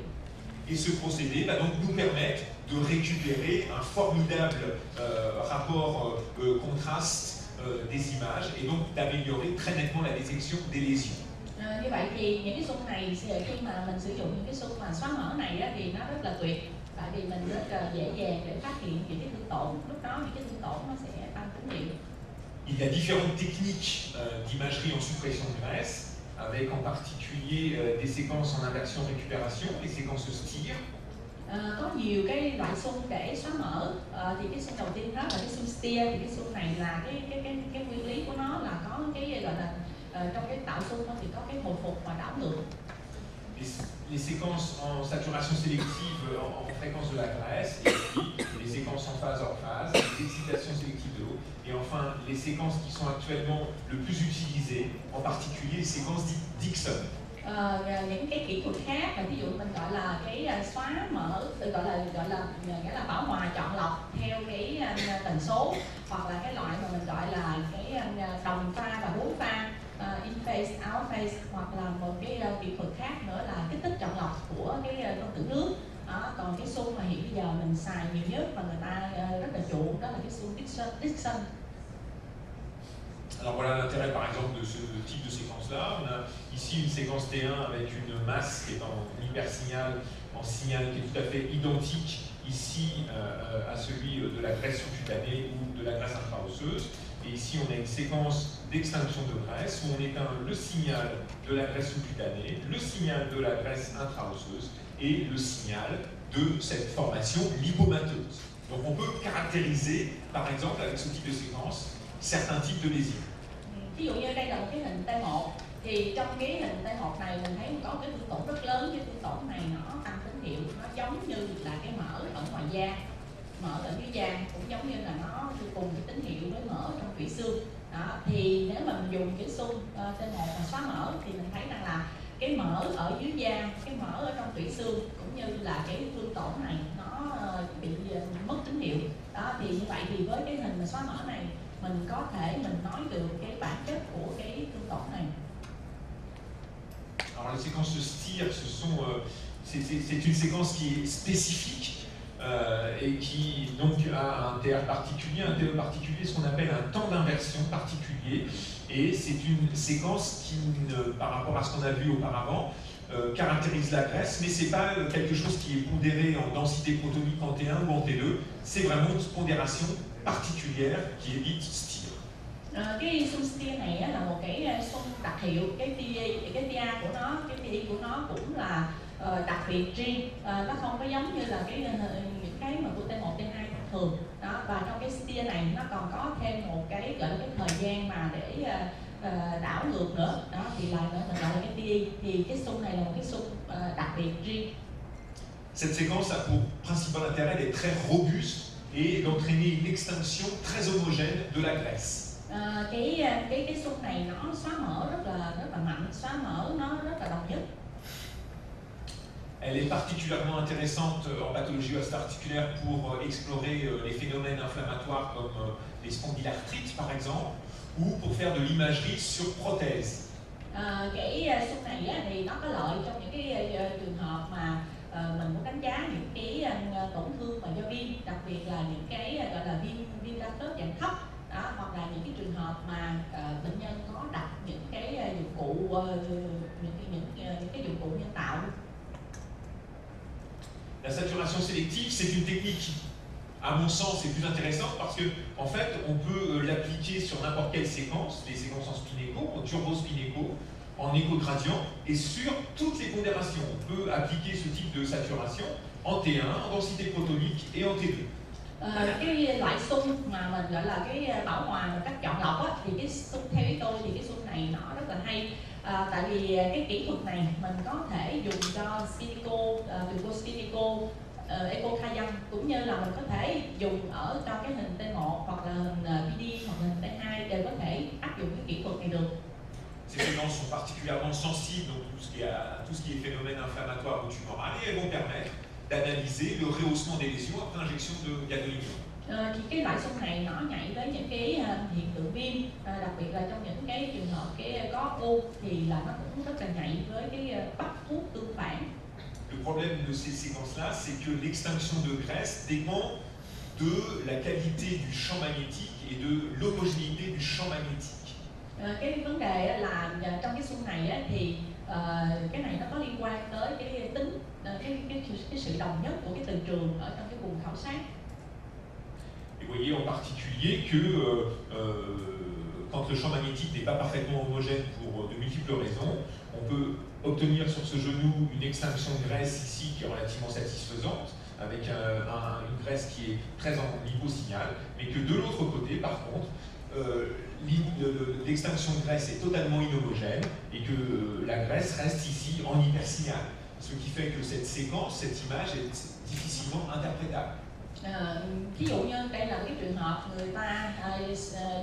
Et ce procédé va donc nous permettre de récupérer un formidable rapport contraste des images et donc d'améliorer très nettement la détection des lésions. Như vậy thì những cái xung này khi mà mình sử dụng những cái xung mà xóa mỡ này á, thì nó rất là tuyệt, tại vì mình rất là dễ dàng để phát hiện những cái thương tổn, lúc đó những cái thương tổn nó sẽ tăng tín hiệu. Il y a différentes techniques d'imagerie en suppression de graisse, avec en particulier des séquences en inversion récupération, les séquences STIR. Có nhiều cái loại xung để xóa mỡ. Thì cái xung đầu tiên đó là cái xung steer. Thì cái xung này là cái nguyên lý của nó là có cái gọi là trong cái tạo xung thì có cái hồi phục và đảo ngược. Les séquences en saturation sélective en fréquence de la graisse, et puis les séquences en phase hors phase, les excitations sélectives de l'eau, et enfin les séquences qui sont actuellement le plus utilisées, en particulier les séquences dites Dixon. Những cái kỹ thuật khác là ví dụ mình gọi là cái xóa mỡ, gọi là nghĩa là bảo hòa chọn lọc theo cái tần số, hoặc là cái loại mà mình gọi là cái đồng pha và bốn pha, in phase, out phase, hoặc là một cái kỹ thuật khác nữa là kích thích chọn lọc của cái phân tử nước. Còn cái xung mà hiện bây giờ mình xài nhiều nhất và người ta rất là chuộng đó là cái xung Dixon. Alors voilà l'intérêt par exemple de ce type de séquence-là. On a ici une séquence T1 avec une masse qui est en hypersignal, en signal qui est tout à fait identique ici à celui de la graisse sous-cutanée ou de la graisse intra-osseuse. Et ici on a une séquence d'extinction de graisse où on éteint le signal de la graisse sous-cutanée, le signal de la graisse intra-osseuse et le signal de cette formation lipomateuse. Donc on peut caractériser par exemple avec ce type de séquence certains types de lésions. Ví dụ như đây là một cái hình T1, thì trong cái hình T1 này mình thấy có cái thương tổn rất lớn. Cái thương tổn này nó tăng tín hiệu, nó giống như là cái mỡ ở ngoài da, mỡ ở dưới da cũng giống như là nó cùng cái tín hiệu với mỡ trong tủy xương. Thì nếu mà mình dùng cái xung T1 mà xóa mỡ thì mình thấy rằng là cái mỡ ở dưới da, cái mỡ ở trong tủy xương cũng như là cái thương tổn này nó bị mất tín hiệu. Thì như vậy thì với cái hình mà xóa mỡ này mình có thể mình nói được cái bản chất của cái thương tổn này. Alors les séquences STIR, c'est une séquence qui est spécifique et qui donc a un TR particulier, un TE particulier, ce qu'on appelle un temps d'inversion particulier. Et c'est une séquence qui, par rapport à ce qu'on a vu auparavant, caractérise la graisse, mais c'est pas quelque chose qui est pondéré en densité protonique en T1 ou en T2, c'est vraiment une pondération particulière qui est dite STIR. Cái xung steer này là một cái xung đặc hiệu, cái TA của nó, cái TI của nó cũng là đặc biệt riêng, nó không có giống như là những cái mà của T1, T2 thường. Và trong cái steer này nó còn có thêm một cái gọi là cái thời gian mà để đảo ngược nữa. Thì là mình gọi là cái TI. Thì cái xung này là một cái xung đặc biệt riêng. Cette séquence a pour principal intérêt d'être très robuste et d'entraîner une extinction très homogène de la graisse. Cái xung này nó xóa mỡ rất là mạnh, xóa mỡ nó rất là đồng nhất. Elle est particulièrement intéressante en pathologie osteoarticulaire pour explorer les phénomènes inflammatoires comme les spondylarthrites par exemple, ou pour faire de l'imagerie sur prothèse. Cái xung này thì nó có lợi trong những cái trường hợp mà mình muốn đánh giá những cái tổn thương mà do viêm, đặc biệt là những cái gọi là viêm đa khớp dạng thấp, hoặc là những cái trường hợp mà bệnh nhân có đặt những cái dụng cụ những cái dụng cụ nhân tạo. La saturation sélective, c'est une technique qui, à mon sens, est plus intéressante parce que, en fait, on peut l'appliquer sur n'importe quelle séquence, les séquences en spinéco, en turbospinéco, en écho-gradient, et sur toutes les pondérations. On peut appliquer ce type de saturation en T1, en densité protonique et en T2. Cái loại xung mà mình gọi là cái bảo hòa một cách chọn lọc thì cái xung theo ý tôi thì cái xung này nó rất là hay. Tại vì cái kỹ thuật này mình có thể dùng cho spineco, turbospineco, echocardiogram, cũng như là mình có thể dùng ở cho cái hình T1 hoặc là hình PD hoặc là hình T2 đều có thể áp dụng cái kỹ thuật này được. Ces séquences sont particulièrement sensibles donc tout ce qui est phénomène inflammatoire ou tumoral et elles vont permettre d'analyser le rehaussement des lésions après injection de gadolinium. Thì cái loại xung này nó nhạy với những cái hiện tượng viêm, đặc biệt là trong những cái trường hợp cái có u thì là nó cũng rất là nhạy với cái bắt thuốc tương phản. Le problème de ces séquences-là, c'est que l'extinction de graisse dépend de la qualité du champ magnétique et de l'homogénéité du champ magnétique. Cái vấn đề là trong cái xung này thì cái này nó có liên quan tới cái tính cái sự đồng nhất của cái từ trường ở trong cái vùng khảo sát. Et vous voyez en particulier que quand le champ magnétique n'est pas parfaitement homogène pour de multiples raisons, on peut obtenir sur ce genou une extinction de graisse ici qui est relativement satisfaisante, avec une graisse qui est très en niveau signal, mais que de l'autre côté, par contre, l'extinction de graisse est totalement inhomogène et que la graisse reste ici en hypersignal. Ce qui fait que cette séquence, cette image est difficilement interprétable. Ví dụ như đây là cái trường hợp người ta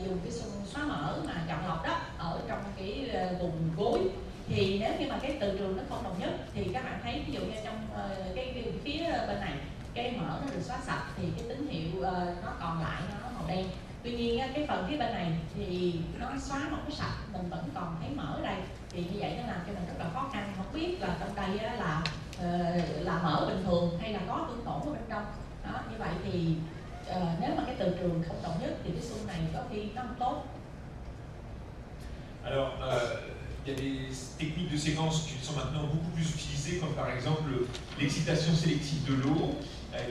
dùng cái xung xóa mỡ mà chọn lọc đó ở trong cái vùng gối, thì nếu như mà cái từ trường nó không đồng nhất thì các bạn thấy ví dụ như trong cái phía bên này cái mỡ nó được xóa sạch thì cái tín hiệu nó còn lại nó màu đen. Tuy nhiên cái phần phía bên này thì nó xóa không có sạch, mình vẫn còn thấy mỡ ở đây, thì như vậy nó làm cho mình rất là khó khăn, không biết là trong đây là mỡ bình thường hay là có tương tổn ở bên trong. Đó, như vậy thì nếu mà cái từ trường không đồng nhất thì cái xung này có khi nó không tốt. Alors, il y a des techniques de séquence qui sont maintenant beaucoup plus utilisées, comme par exemple l'excitation sélective de l'eau,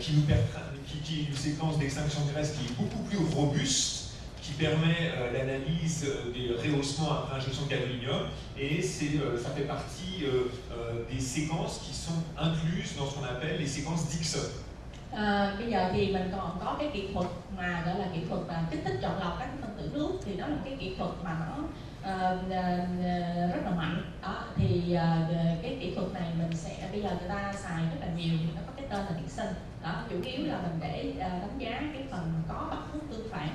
qui est une séquence d'extinction de graisse qui est beaucoup plus robuste, qui permet l'analyse des rehaussements après injection de gadolinium, et ça fait partie des séquences qui sont incluses dans ce qu'on appelle les séquences Dixon. Bây giờ thì mình còn có cái kỹ thuật mà gọi là kỹ thuật kích thích chọn lọc các phân tử nước, thì đó là một cái kỹ thuật mà nó rất là mạnh đó, thì cái kỹ thuật này mình sẽ bây giờ người ta xài rất là nhiều, thì nó có cái tên là Dixon đó, chủ yếu là mình để đánh giá cái phần có bắt hút tương phản.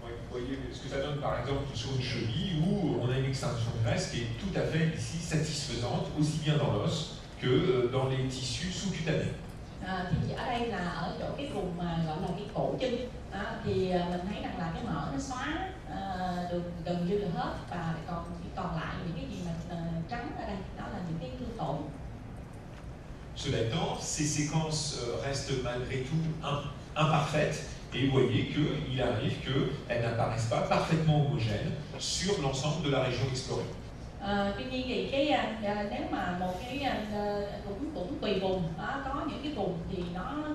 Vous voyez ce que ça donne par exemple sur une cheville où on a une extinction de graisse qui est tout à fait ici satisfaisante, aussi bien dans l'os que dans les tissus sous-cutanés. Thì ở đây là ở chỗ cái vùng mà gọi là cái cổ chân thì mình thấy rằng là cái mỡ nó xóa được gần như là hết, và còn lại những cái gì mà trắng ở đây đó là những cái thương tổn. Cela étant, ces séquences restent malgré tout imparfaites, et vous voyez qu'il arrive qu'elles n'apparaissent pas parfaitement homogènes sur l'ensemble de la région explorée. Tuy nhiên thì nếu mà một cái cũng tùy vùng có những cái vùng thì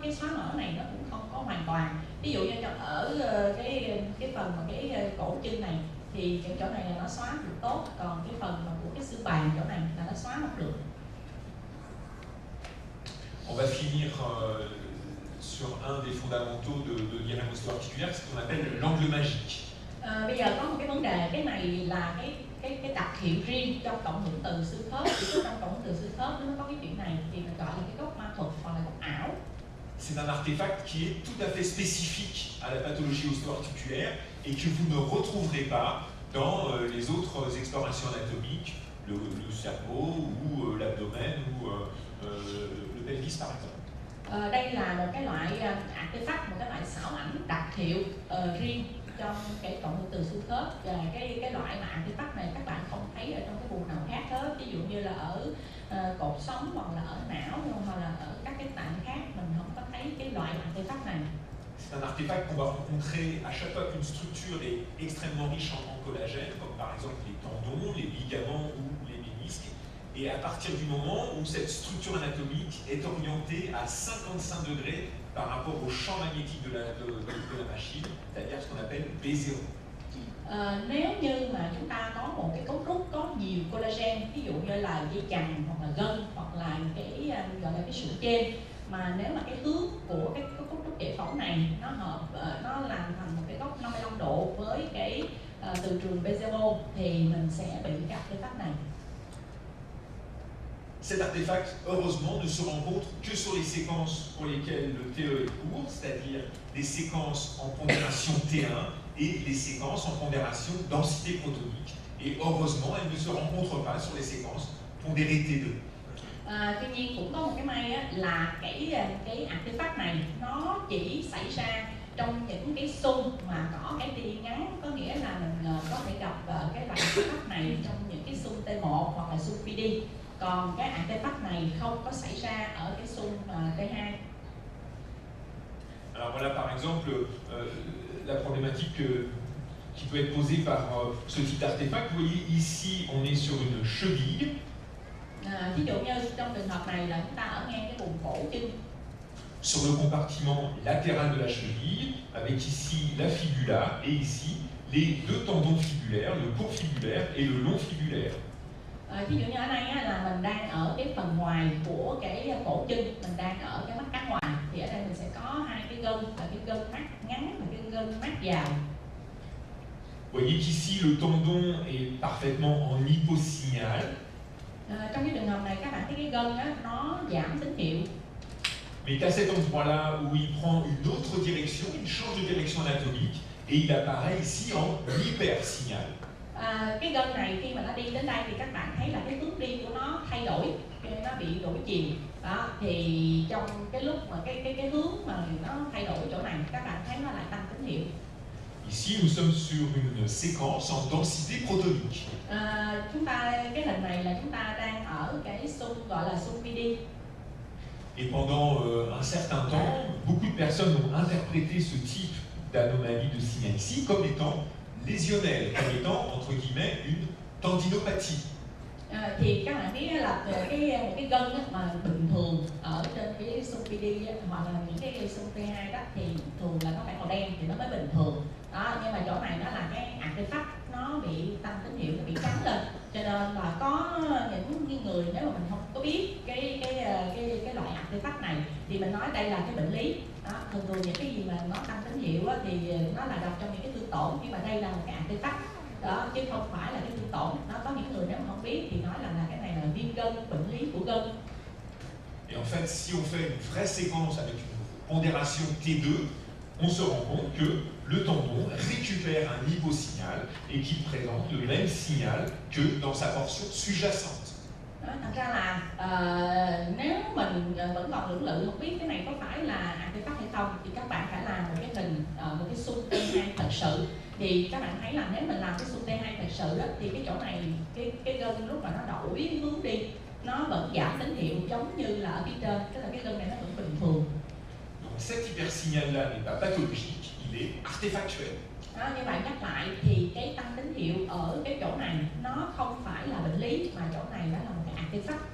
cái xóa mỡ này nó cũng không có hoàn toàn. Ví dụ như ở cái phần mà cái cổ chân này thì cái chỗ này là nó xóa được tốt, còn cái phần mà của cái xương bàn chỗ này là nó xóa không được. On va finir sur un des fondamentaux de l'hyrémostie articulaire, ce qu'on appelle l'angle magique. Bây giờ có một cái vấn đề, cái này là cái đặc hiệu riêng trong cộng hưởng từ xương khớp. Thì trong cộng hưởng từ xương khớp nó có cái chuyện này thì mình gọi là cái góc ma thuật hoặc là góc ảo. C'est un artefact qui est tout à fait spécifique à la pathologie osteoarticulaire et que vous ne retrouverez pas dans les autres explorations anatomiques, le cerveau ou l'abdomen ou le pelvis par exemple. Đây là một cái loại artefact, một cái loại xảo ảnh đặc hiệu riêng trong cái cộng hưởng từ xương khớp, và cái loại mà artefact này các bạn không thấy ở trong cái vùng nào khác hết, ví dụ như là ở cột sống hoặc là ở não hoặc là ở các cái tạng khác, mình không có thấy cái loại artefact này. C'est un artefact qu'on va rencontrer à chaque fois qu'une structure est extrêmement riche en collagène, comme par exemple les tendons, les ligaments ou les ménisques. Et à partir du moment où cette structure anatomique est orientée à 55 degrés par rapport au champ magnétique de la machine, c'est-à-dire ce qu'on appelle B0. Nếu như mà chúng ta có một cái cấu trúc có nhiều collagen, ví dụ như là dây chằng hoặc là gân hoặc là cái gọi là cái sụn trên, mà nếu mà cái hướng của cái cấu trúc giải phẫu này nó hợp, nó làm thành một cái góc 55 độ với cái từ trường B0 thì mình sẽ bị cái artefact này. Cet artefact, heureusement, ne se rencontre que sur les séquences pour lesquelles le TE est court, c'est-à-dire les séquences en pondération T1 et les séquences en pondération densité protonique. Et heureusement, elle ne se rencontre pas sur les séquences pondérées T2. Tuy nhiên cũng có một cái may là cái artefact này nó chỉ xảy ra trong những cái xung mà có cái tia ngắn, có nghĩa là mình có thể gặp cái loại artefact này trong những cái xung T1 hoặc là xung PD. Còn cái artefact này không có xảy ra ở cái xung T2. Alors voilà par exemple la problématique qui peut être posée par ce type d'artefact. Vous voyez ici on est sur une cheville. Ví dụ như trong trường hợp này là chúng ta ở ngay cái vùng cổ chân. Sur le compartiment latéral de la cheville, avec ici la fibula et ici les deux tendons fibulaires, le court fibulaire et le long fibulaire. Ví dụ như ở đây á, là mình đang ở cái phần ngoài của cái cổ chân, mình đang ở cái mắt cá ngoài, thì ở đây mình sẽ có hai cái gân, là cái gân mắt ngắn và cái gân mắt dài. Vous voyez qu'ici le tendon est parfaitement en hyposignal. Trong cái trường hợp này các bạn thấy cái gân á, nó giảm tín hiệu. Mais qu'à cet endroit-là où il prend une autre direction, il change de direction anatomique et il apparaît ici en hypersignal. Cái gân này khi mà nó đi đến đây thì các bạn thấy là cái hướng đi của nó thay đổi, nó bị đổi chiều. Đó, thì trong cái lúc mà cái hướng mà nó thay đổi chỗ này, các bạn thấy nó lại tăng tín hiệu. Ici, nous sommes sur une séquence en densité protonique. Cái hình này là chúng ta đang ở cái xung gọi là xung PD. Et pendant un certain temps, beaucoup de personnes ont interprété ce type d'anomalie de signal ici comme étant lésionnelle, comme étant, entre guillemets, une tendinopathie. Thì các bạn biết là một cái gân mà bình thường ở trên cái xung PD hoặc là những cái xung T2 đó thì thường là nó phải màu đen thì nó mới bình thường. Đó, nhưng mà chỗ này nó là cái artefact nó bị tăng tín hiệu, nó bị trắng lên, cho nên là có những người nếu mà mình không có biết cái loại artefact này thì mình nói đây là cái bệnh lý. Đó, thường những cái gì mà nó tăng tín hiệu á, thì nó là nằm trong những cái thương tổn, nhưng mà đây là một cái artefact đó chứ không phải là cái thương tổn. Nó có những người nếu mà không biết thì nói là cái này là viêm gân, bệnh lý của gân. Et en fait, si on fait une vraie séquence avec une pondération T2, on se rend compte que le tendon récupère un hyposignal et qu'il présente le même signal que dans sa portion sous-jacente. Thật ra là nếu mình vẫn còn lưỡng lự không biết cái này có phải là artefact hay không thì các bạn phải làm một cái hình một cái xung T2 thật sự. Thì các bạn thấy là nếu mình làm cái xung T2 thật sự đó thì cái chỗ này cái gân lúc mà nó đổi hướng đi nó vẫn giảm tín hiệu giống như là ở phía trên, tức là cái gân này nó vẫn bình thường. Donc cet hypersignal-là n'est pas pathologique, il est artefactuel. Đó, như vậy nhắc lại thì cái tăng tín hiệu ở cái chỗ này nó không phải là bệnh lý mà chỗ này đó là một cái artefact.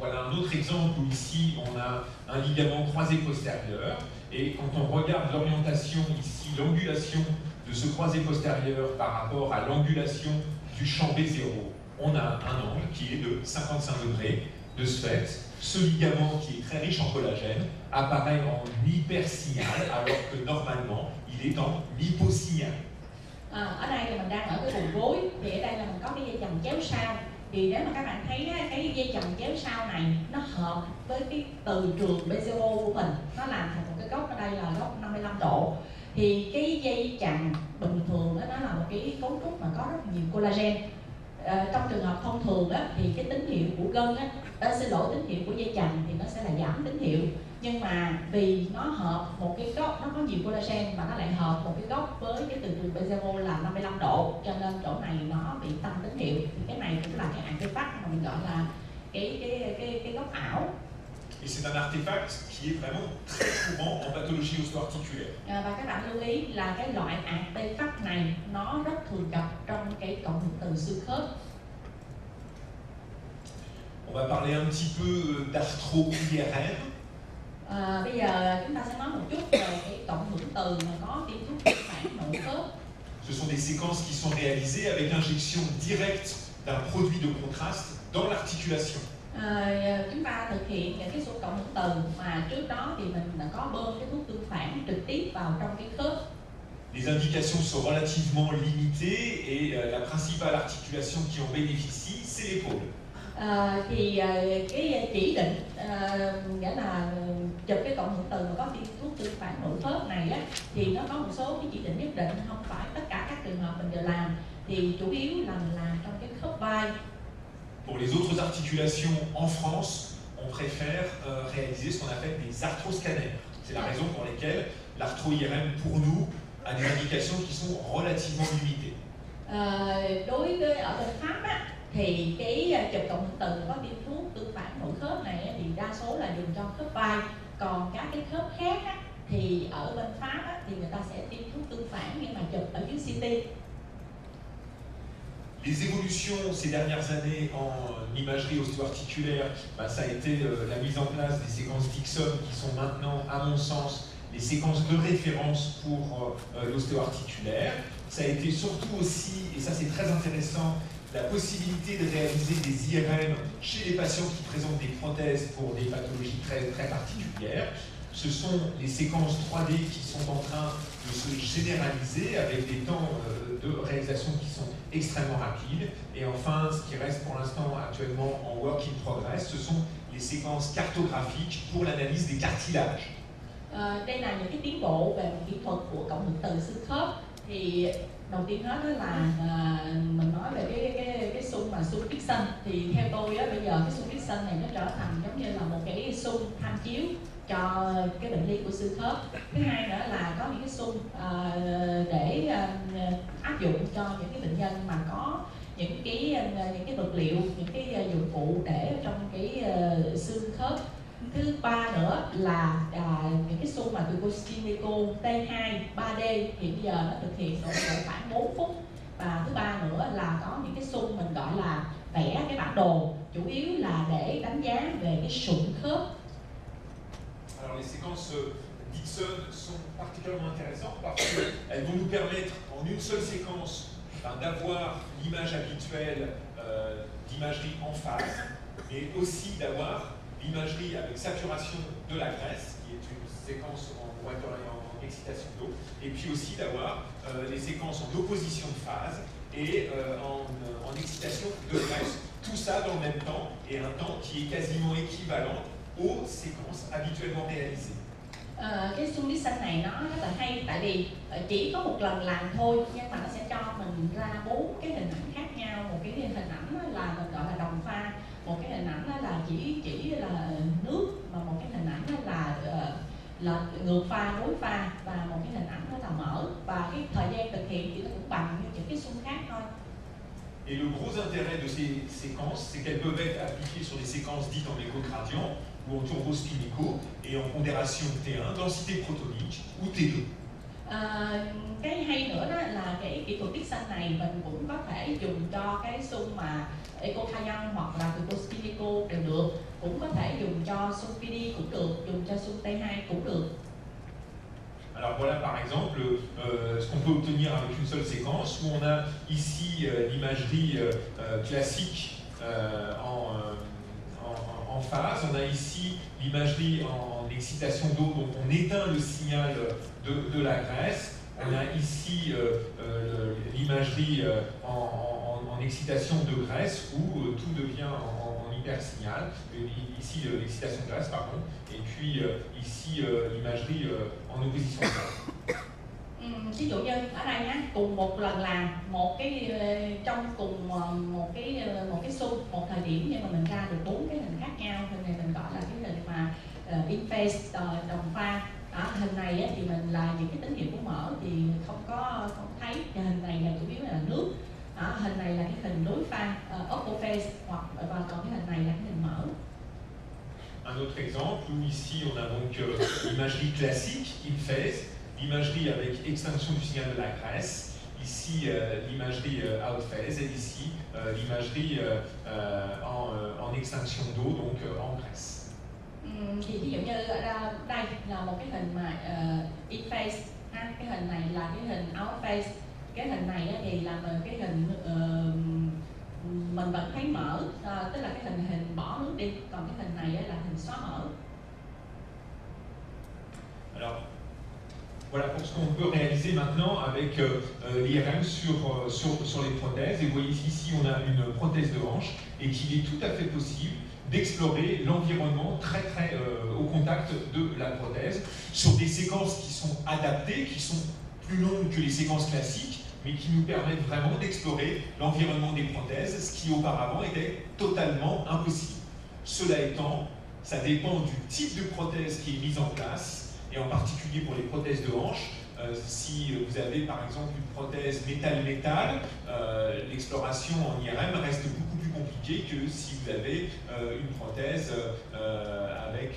Voilà un autre exemple où ici on a un ligament croisé postérieur et quand on regarde l'orientation ici, l'angulation de ce croisé postérieur par rapport à l'angulation du champ B0, on a un angle qui est de 55 degrés. De ce fait, ce ligament qui est très riche en collagène apparaît en hypersignal alors que normalement il est en hyposignal. Ở đây thì mình đang ở cái vùng gối, thì ở đây là mình có cái dây chằng chéo sau. Thì nếu mà các bạn thấy cái dây chằng chéo sau này nó hợp với cái từ trường BCO của mình, nó làm thành một cái góc ở đây là góc 55 độ. Thì cái dây chằng bình thường đó, nó là một cái cấu trúc mà có rất nhiều collagen. Trong trường hợp thông thường đó, thì cái tín hiệu của gân xin lỗi, tín hiệu của dây chằng thì nó sẽ là giảm tín hiệu. Nhưng mà vì nó hợp một cái góc, nó có nhiều collagen mà nó lại hợp một cái góc với cái từ trường BCO là 55 độ, cho nên chỗ này nó bị tăng tín hiệu. Thì cái này cũng là cái artefact mà mình gọi là cái góc ảo. Et c'est un artefact qui est vraiment très courant en pathologie osteoarticulaire. Và các bạn lưu ý là cái loại artefact này nó rất thường gặp trong cái cộng hưởng từ xương khớp. On va parler un petit peu d'arthro-IRM. Bây giờ chúng ta sẽ nói một chút về cái cộng hưởng từ mà có tiêm thuốc tương phản nội khớp. Ce sont des séquences qui sont réalisées avec injection directe d'un produit de contraste dans l'articulation. Chúng ta thực hiện những cái số cộng hưởng từ mà trước đó thì mình đã có bơm cái thuốc tương phản trực tiếp vào trong cái khớp. Les indications sont relativement limitées et la principale articulation qui en bénéficie, c'est l'épaule. Thì cái chỉ định nghĩa là chụp cái cộng hưởng từ mà có tiêm thuốc tương phản nội khớp này á, thì nó có một số cái chỉ định nhất định, không phải tất cả các trường hợp mình đều làm, thì chủ yếu là mình làm trong cái khớp vai. Pour les autres articulations en France, on préfère réaliser ce qu'on appelle des arthroscanners. C'est la raison pour laquelle l'arthro-IRM pour nous a des indications qui sont relativement limitées. Đối với ở bên Pháp á, thì cái chụp cộng hưởng từ có tiêm thuốc tương phản nội khớp này á, thì đa số là dùng cho khớp vai, còn các cái khớp khác á, thì ở bên Pháp á, thì người ta sẽ tiêm thuốc tương phản nhưng mà chụp ở dưới CT. Les évolutions ces dernières années en imagerie ostéo-articulaire, ça a été la mise en place des séquences Dixon qui sont maintenant, à mon sens, les séquences de référence pour l'ostéoarticulaire. Ça a été surtout aussi, et ça c'est très intéressant, la possibilité de réaliser des IRM chez les patients qui présentent des prothèses pour des pathologies très, très particulières. Ce sont les séquences 3D qui sont en train de se généraliser avec des temps de réalisation qui sont extrêmement rapides. Et enfin, ce qui reste pour l'instant actuellement en work in progress, ce sont les séquences cartographiques pour l'analyse des cartilages. Đây là những cái tiến bộ về kỹ thuật của cộng hưởng từ xương khớp. Thì đầu tiên hết đó là mình nói về cái xung mà xung Dixon. Thì theo tôi á, bây giờ cái xung Dixon này nó trở thành giống như là một cái xung tham chiếu cho cái bệnh lý của xương khớp. Thứ hai nữa là có những cái xung để áp dụng cho những cái bệnh nhân mà có những cái vật liệu, những cái dụng cụ để trong cái xương khớp. Thứ ba nữa là những cái xung mà từ Costinico T2 3D hiện giờ nó thực hiện độ khoảng 4 phút. Và thứ ba nữa là có những cái xung mình gọi là vẽ cái bản đồ, chủ yếu là để đánh giá về cái sụn khớp. Alors les séquences Dixon sont particulièrement intéressantes parce qu'elles vont nous permettre en une seule séquence d'avoir l'image habituelle d'imagerie en phase, mais aussi d'avoir l'imagerie avec saturation de la graisse, qui est une séquence en water et en excitation d'eau, et puis aussi d'avoir les séquences en opposition de phase et en excitation de graisse. Tout ça dans le même temps, et un temps qui est quasiment équivalent aux séquences habituellement réalisées. Cái xung Dixon này nó rất là hay, tại vì chỉ có một lần làm thôi, nhưng mà nó sẽ cho mình ra 4 cái hình ảnh khác nhau. Một cái hình ảnh là mình gọi là đồng pha, một cái hình ảnh là chỉ là nước, mà một cái hình ảnh là ngược pha, đối pha, và một cái hình ảnh là mở. Và cái thời gian thực hiện thì nó cũng bằng như những cái xung khác thôi. Et le gros intérêt de ces séquences, c'est qu'elles peuvent être appliquées sur des séquences dites en échogradient ou en turbospinico et en pondération T1, densité protonique ou T2. Cái hay nữa đó là cái kỹ thuật Dixon này mình cũng có thể dùng cho cái xung mà echocardiogram hoặc là turbospinico đều được, cũng có thể dùng cho xung PD cũng được, dùng cho xung T2 cũng được. Alors voilà par exemple ce qu'on peut obtenir avec une seule séquence, où on a ici l'imagerie classique en phase, on a ici l'imagerie en excitation d'eau, donc on éteint le signal de la graisse, on a ici l'imagerie en excitation de graisse où tout devient en hypersignal, ici l'excitation de graisse pardon, et puis ici l'imagerie en opposition de graisse. Ví dụ như ở đây nhé, cùng một lần làm trong cùng một cái xung, một thời điểm, nhưng mà mình ra được 4 cái hình khác nhau. Hình này mình gọi là cái hình mà in phase đồng pha. Hình này thì mình là những cái tín hiệu của mỡ thì không thấy. Hình này là chủ yếu là nước. Hình này là cái hình đối pha oppo phase, và còn cái hình này là cái hình mỡ. Un autre exemple où ici on a donc l'imagerie classique in phase, l'imagerie avec extinction du signal de la graisse, ici l'imagerie out phase et ici l'imagerie en extinction d'eau, donc en graisse. Thì ví dụ như ở đây là một cái hình mà in phase, cái hình này là cái hình out phase. Cái hình này thì là cái hình mình vẫn thấy mỡ, tức là cái hình bỏ nước đi, còn cái hình này là hình xóa mỡ. Alors, voilà pour ce qu'on peut réaliser maintenant avec l'IRM sur les prothèses. Et vous voyez ici, on a une prothèse de hanche et qu'il est tout à fait possible d'explorer l'environnement très au contact de la prothèse sur des séquences qui sont adaptées, qui sont plus longues que les séquences classiques, mais qui nous permettent vraiment d'explorer l'environnement des prothèses, ce qui auparavant était totalement impossible. Cela étant, ça dépend du type de prothèse qui est mise en place, et en particulier pour les prothèses de hanche. Si vous avez par exemple une prothèse métal-métal, l'exploration en IRM reste beaucoup plus compliquée que si vous avez une prothèse avec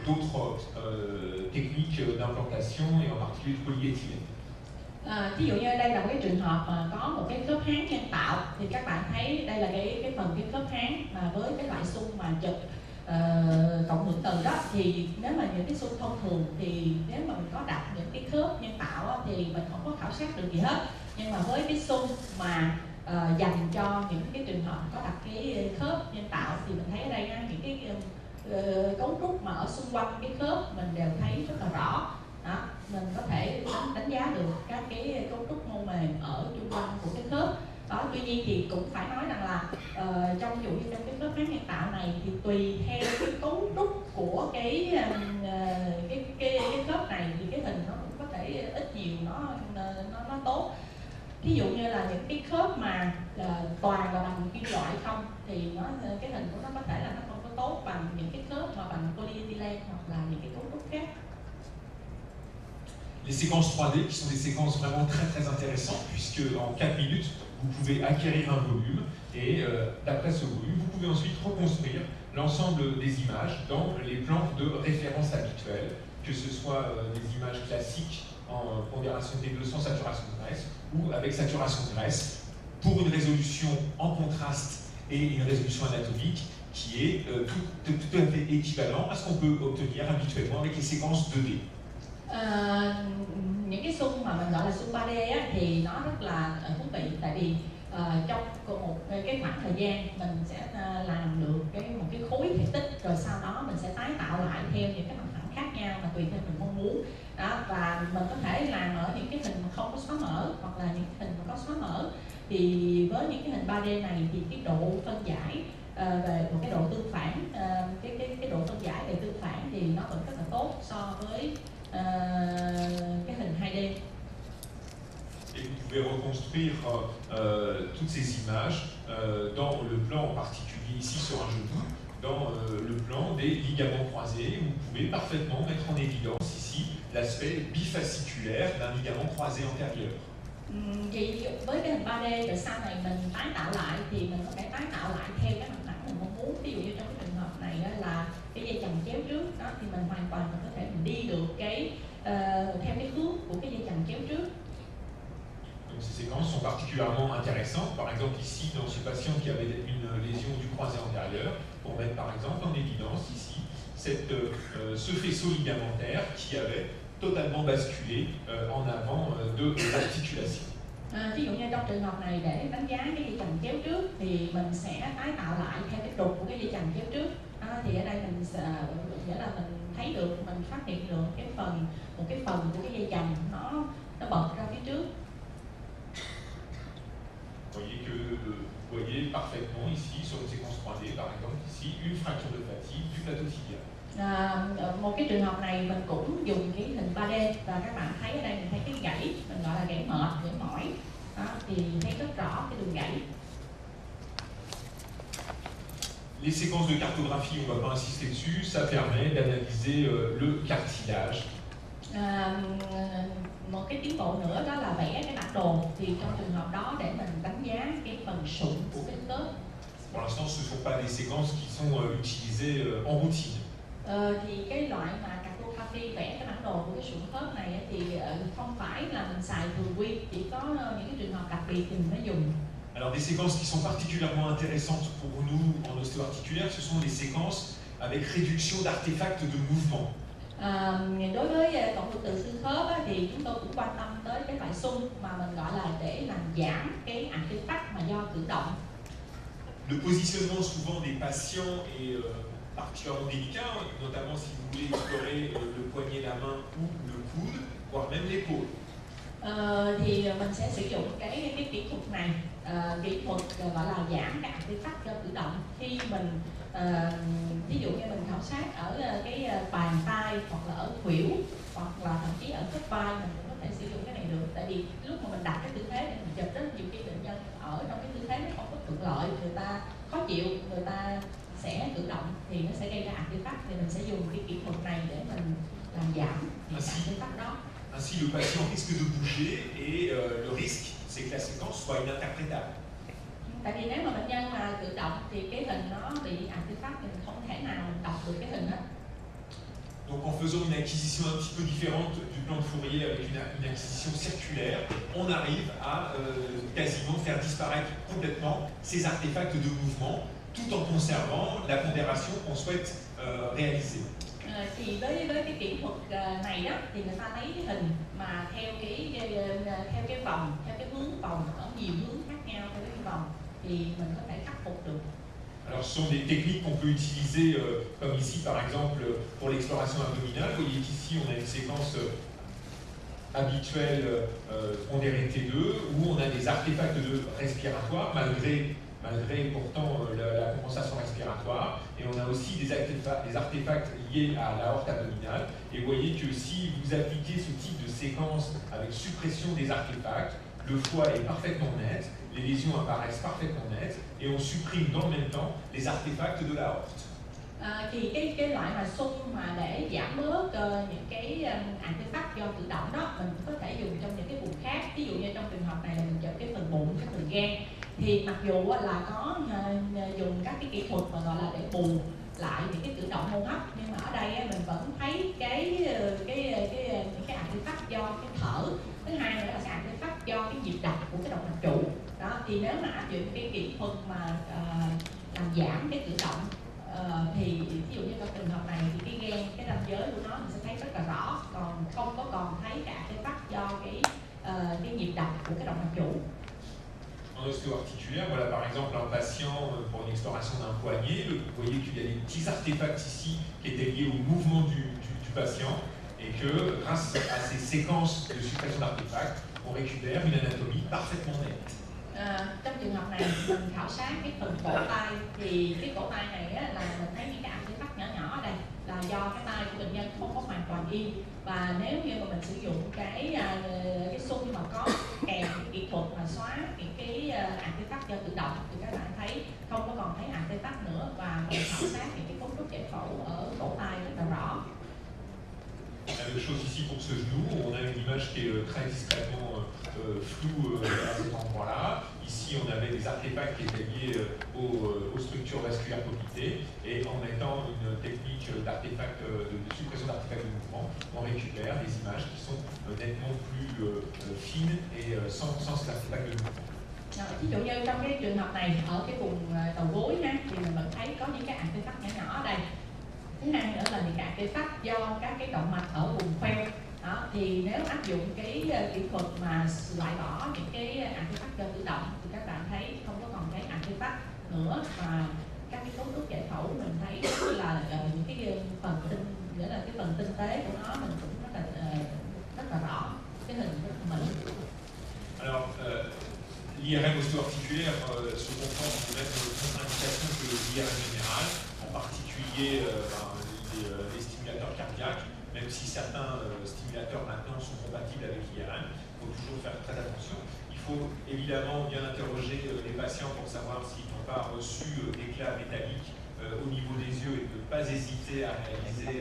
d'autres techniques d'implantation et en particulier de polyéthylène. Ví dụ như đây là một cái trường hợp mà có một cái khớp háng nhân tạo, thì các bạn thấy đây là cái phần khớp háng mà với cái loại xung mà chụp cộng hưởng từ đó, thì nếu mà những cái xung thông thường thì nếu mà mình có đặt những cái khớp nhân tạo á, thì mình không có khảo sát được gì hết. Nhưng mà với cái xung mà dành cho những cái trường hợp có đặt cái khớp nhân tạo thì mình thấy ở đây những cái cấu trúc mà ở xung quanh cái khớp mình đều thấy rất là rõ. Đó, mình có thể đánh giá được các cái cấu trúc mô mềm ở xung quanh của cái khớp. Đó, tuy nhiên thì cũng phải nói rằng là trong ví dụ như trong cái khớp háng nhân tạo này thì tùy theo cái cấu trúc của cái khớp này thì cái hình nó cũng có thể ít nhiều nó tốt. Ví dụ như là những cái khớp mà toàn là bằng kim loại không thì cái hình của nó có thể là nó không có tốt bằng những cái khớp mà bằng polyethylene hoặc là những cái cấu trúc khác. Les séquences 3D qui sont des séquences vraiment très intéressantes puisque en 4 minutes vous pouvez acquérir un volume et d'après ce volume vous pouvez ensuite reconstruire l'ensemble des images dans les plans de référence habituels, que ce soit des images classiques en pondération T2 sans saturation de graisse ou avec saturation de graisse pour une résolution en contraste et une résolution anatomique qui est tout à fait équivalent à ce qu'on peut obtenir habituellement avec les séquences 2D. Những cái xung mà mình gọi là xung 3D á, thì nó rất là thú vị, tại vì trong một cái khoảng thời gian mình sẽ làm được một cái khối thể tích, rồi sau đó mình sẽ tái tạo lại theo những cái mặt phẳng khác nhau mà tùy theo mình mong muốn. Đó, và mình có thể làm ở những cái hình mà không có xóa mở hoặc là những hình mà có xóa mở. Thì với những cái hình 3D này thì cái độ phân giải về một cái độ tương phản, cái độ phân giải về tương phản thì nó vẫn rất là tốt so với cái hình 2D. Et vous pouvez reconstruire toutes ces images dans le plan en particulier ici sur un genou, dans le plan des ligaments croisés. Vous pouvez parfaitement mettre en évidence ici l'aspect bifasciculaire d'un ligament croisé antérieur. Thì với cái hình 3D rồi sau này mình tái tạo lại thì mình có thể tái tạo lại theo cái mặt phẳng mình mong muốn. Ví dụ như trong cái trường hợp này là cái dây chằng chéo trước đó, thì mình hoàn toàn mình có thể mình đi được cái theo cái hướng của cái dây chằng chéo trước. Donc ces séquences sont particulièrement intéressantes. Par exemple ici dans ce patient qui avait une lésion du croisé antérieur, pour mettre par exemple en évidence ici ce faisceau ligamentaire qui avait totalement basculé en avant de l'articulation. Ví dụ như trong trường hợp này để đánh giá cái dây chằng chéo trước thì mình sẽ tái tạo lại theo cái trục của cái dây chằng chéo trước. Thì ở đây mình nghĩa là mình thấy được, mình phát hiện được một cái phần của cái dây chằng nó bật ra phía trước. Vous voyez parfaitement ici sur une séquence 3D par exemple ici une fracture de fatigue du plateau tibial. Một cái trường hợp này mình cũng dùng cái hình 3D và các bạn thấy ở đây mình thấy cái gãy, mình gọi là gãy mệt, gãy mỏi. Đó, thì thấy rất rõ cái đường gãy. Les séquences de cartographie, on ne va pas insister dessus, ça permet d'analyser le cartilage. Một cái tiến bộ nữa đó là vẽ cái bản đồ, thì trong trường hợp đó để mình đánh giá cái phần sụn của cái khớp. Pour l'instant, ce ne sont pas des séquences qui sont utilisées en routine. Thì cái loại mà cartography vẽ cái bản đồ của cái sụn khớp này thì không phải là mình xài thường quy, chỉ có những cái trường hợp đặc biệt thì mình mới dùng. Alors des séquences qui sont particulièrement intéressantes pour nous en ostéo-articulaire, ce sont les séquences avec réduction d'artefacts de mouvement. Đối với cộng hưởng từ xương khớp thì chúng tôi cũng quan tâm tới cái loại xung mà mình gọi là để làm giảm cái artefact mà do cử động. Le positionnement souvent des patients est particulièrement délicat, notamment si vous voulez explorer le poignet, la main ou le coude, voire même l'épaule. Thì mình sẽ sử dụng cái kỹ thuật này, kỹ thuật gọi là giảm cái artefact do cử động. Khi mình ví dụ như mình khảo sát ở cái bàn tay hoặc là ở khuỷu hoặc là thậm chí ở khớp vai, mình cũng có thể sử dụng cái này được. Tại vì lúc mà mình đặt cái tư thế để mình chụp, rất nhiều cái bệnh nhân ở trong cái tư thế nó không có thuận lợi, người ta khó chịu, người ta sẽ cử động thì nó sẽ gây ra artefact, thì mình sẽ dùng cái kỹ thuật này để mình làm giảm những cái artefact đó. Ainsi, le patient risque de bouger et le risque, c'est que la séquence soit ininterprétable. Tại vì nếu mà bệnh nhân mà cử động thì cái hình nó bị artefact thì mình không thể nào đọc được cái hình hết. Donc en faisant une acquisition un petit peu différente du plan de Fourier avec une acquisition circulaire, on arrive à quasiment faire disparaître complètement ces artefacts de mouvement tout en conservant la pondération qu'on souhaite réaliser. Thì với cái kỹ thuật này đó thì người ta lấy cái hình mà theo cái vòng, theo cái hướng vòng ở nhiều hướng khác nhau theo cái vòng thì mình có thể khắc phục được. Alors ce sont des techniques qu'on peut utiliser comme ici par exemple pour l'exploration abdominale. Vous voyez qu'ici on a une séquence habituelle pondérée T2 où on a des artefacts respiratoires malgré pourtant la compensation respiratoire, et on a aussi des artefacts liés à l'aorte abdominale. Et vous voyez que si vous appliquez ce type de séquence avec suppression des artefacts, le foie est parfaitement net, les lésions apparaissent parfaitement nettes, et on supprime dans le même temps les artefacts de l'aorte. Thì cái loại mà xung mà để giảm bớt những cái artefact do tự động đó mình cũng có thể dùng trong những cái vùng khác. Ví dụ như trong trường hợp này là mình chụp cái phần bụng, cái phần gan, thì mặc dù là có dùng các cái kỹ thuật mà gọi là để bù lại những cái cử động hô hấp, nhưng mà ở đây mình vẫn thấy những cái artefact do cái thở. Thứ hai nữa là cái artefact do cái nhịp đập của cái động mạch trụ. Đó thì nếu mà áp dụng cái kỹ thuật mà làm giảm cái cử động thì ví dụ như trong trường hợp này thì cái gan, cái ranh giới của nó mình sẽ thấy rất là rõ, còn không có còn thấy cái artefact do cái nhịp đập của cái động mạch trụ. En osteo-articulaire, voilà par exemple un patient pour une exploration d'un poignet, vous voyez qu'il y a des petits artefacts ici qui étaient liés au mouvement du patient, et que grâce à ces séquences de suppression d'artefacts, on récupère une anatomie parfaitement nette. Trong trường hợp này mình khảo sát cái phần cổ tay, thì cái cổ tay này là mình thấy những cái artefact nhỏ nhỏ ở đây là do cái tay của bệnh nhân không có hoàn toàn yên, và nếu như mà mình sử dụng cái xung mà có kèm cái kỹ thuật mà xóa những cái artefact do tự động thì các bạn thấy không có còn thấy artefact nữa, và mình khảo sát những cái cấu trúc giải phẫu ở cổ tay rất là rõ. La même chose ici pour ce genou, on a une image qui est très discrètement floue à cet endroit-là. Ici, on avait des artefacts qui étaient liés aux structures vasculaires poplitées, et en mettant une technique d'artefact, de suppression d'artefacts de mouvement, on récupère des images qui sont nettement plus fines et sans cet artefact de mouvement. Ví dụ như trong cái trường hợp này ở cái vùng đầu gối thì mình vẫn thấy có những cái artefact nhỏ nhỏ ở đây. Thứ hai nữa là những cái artefact do các cái động mạch ở vùng khoeo. Đó, thì nếu áp dụng cái kỹ thuật mà loại bỏ những cái artefact do tự động thì các bạn thấy không có còn thấy artefact nữa, và các cái cấu trúc giải phẫu mình thấy là những cái phần tinh, nghĩa là cái phần tinh tế của nó mình cũng rất là rõ, cái hình rất là mịn. Alors, l'IRM osteo-articulaire se comprend dans les mêmes contre-indications que l'IRM général, en particulier les stimulateurs cardiaques, même si certains stimulateurs maintenant sont compatibles avec l'IRM. Il faut toujours faire très attention. Il faut évidemment bien interroger les patients pour savoir s'ils n'ont pas reçu d'éclats métalliques au niveau des yeux, et de ne pas hésiter à réaliser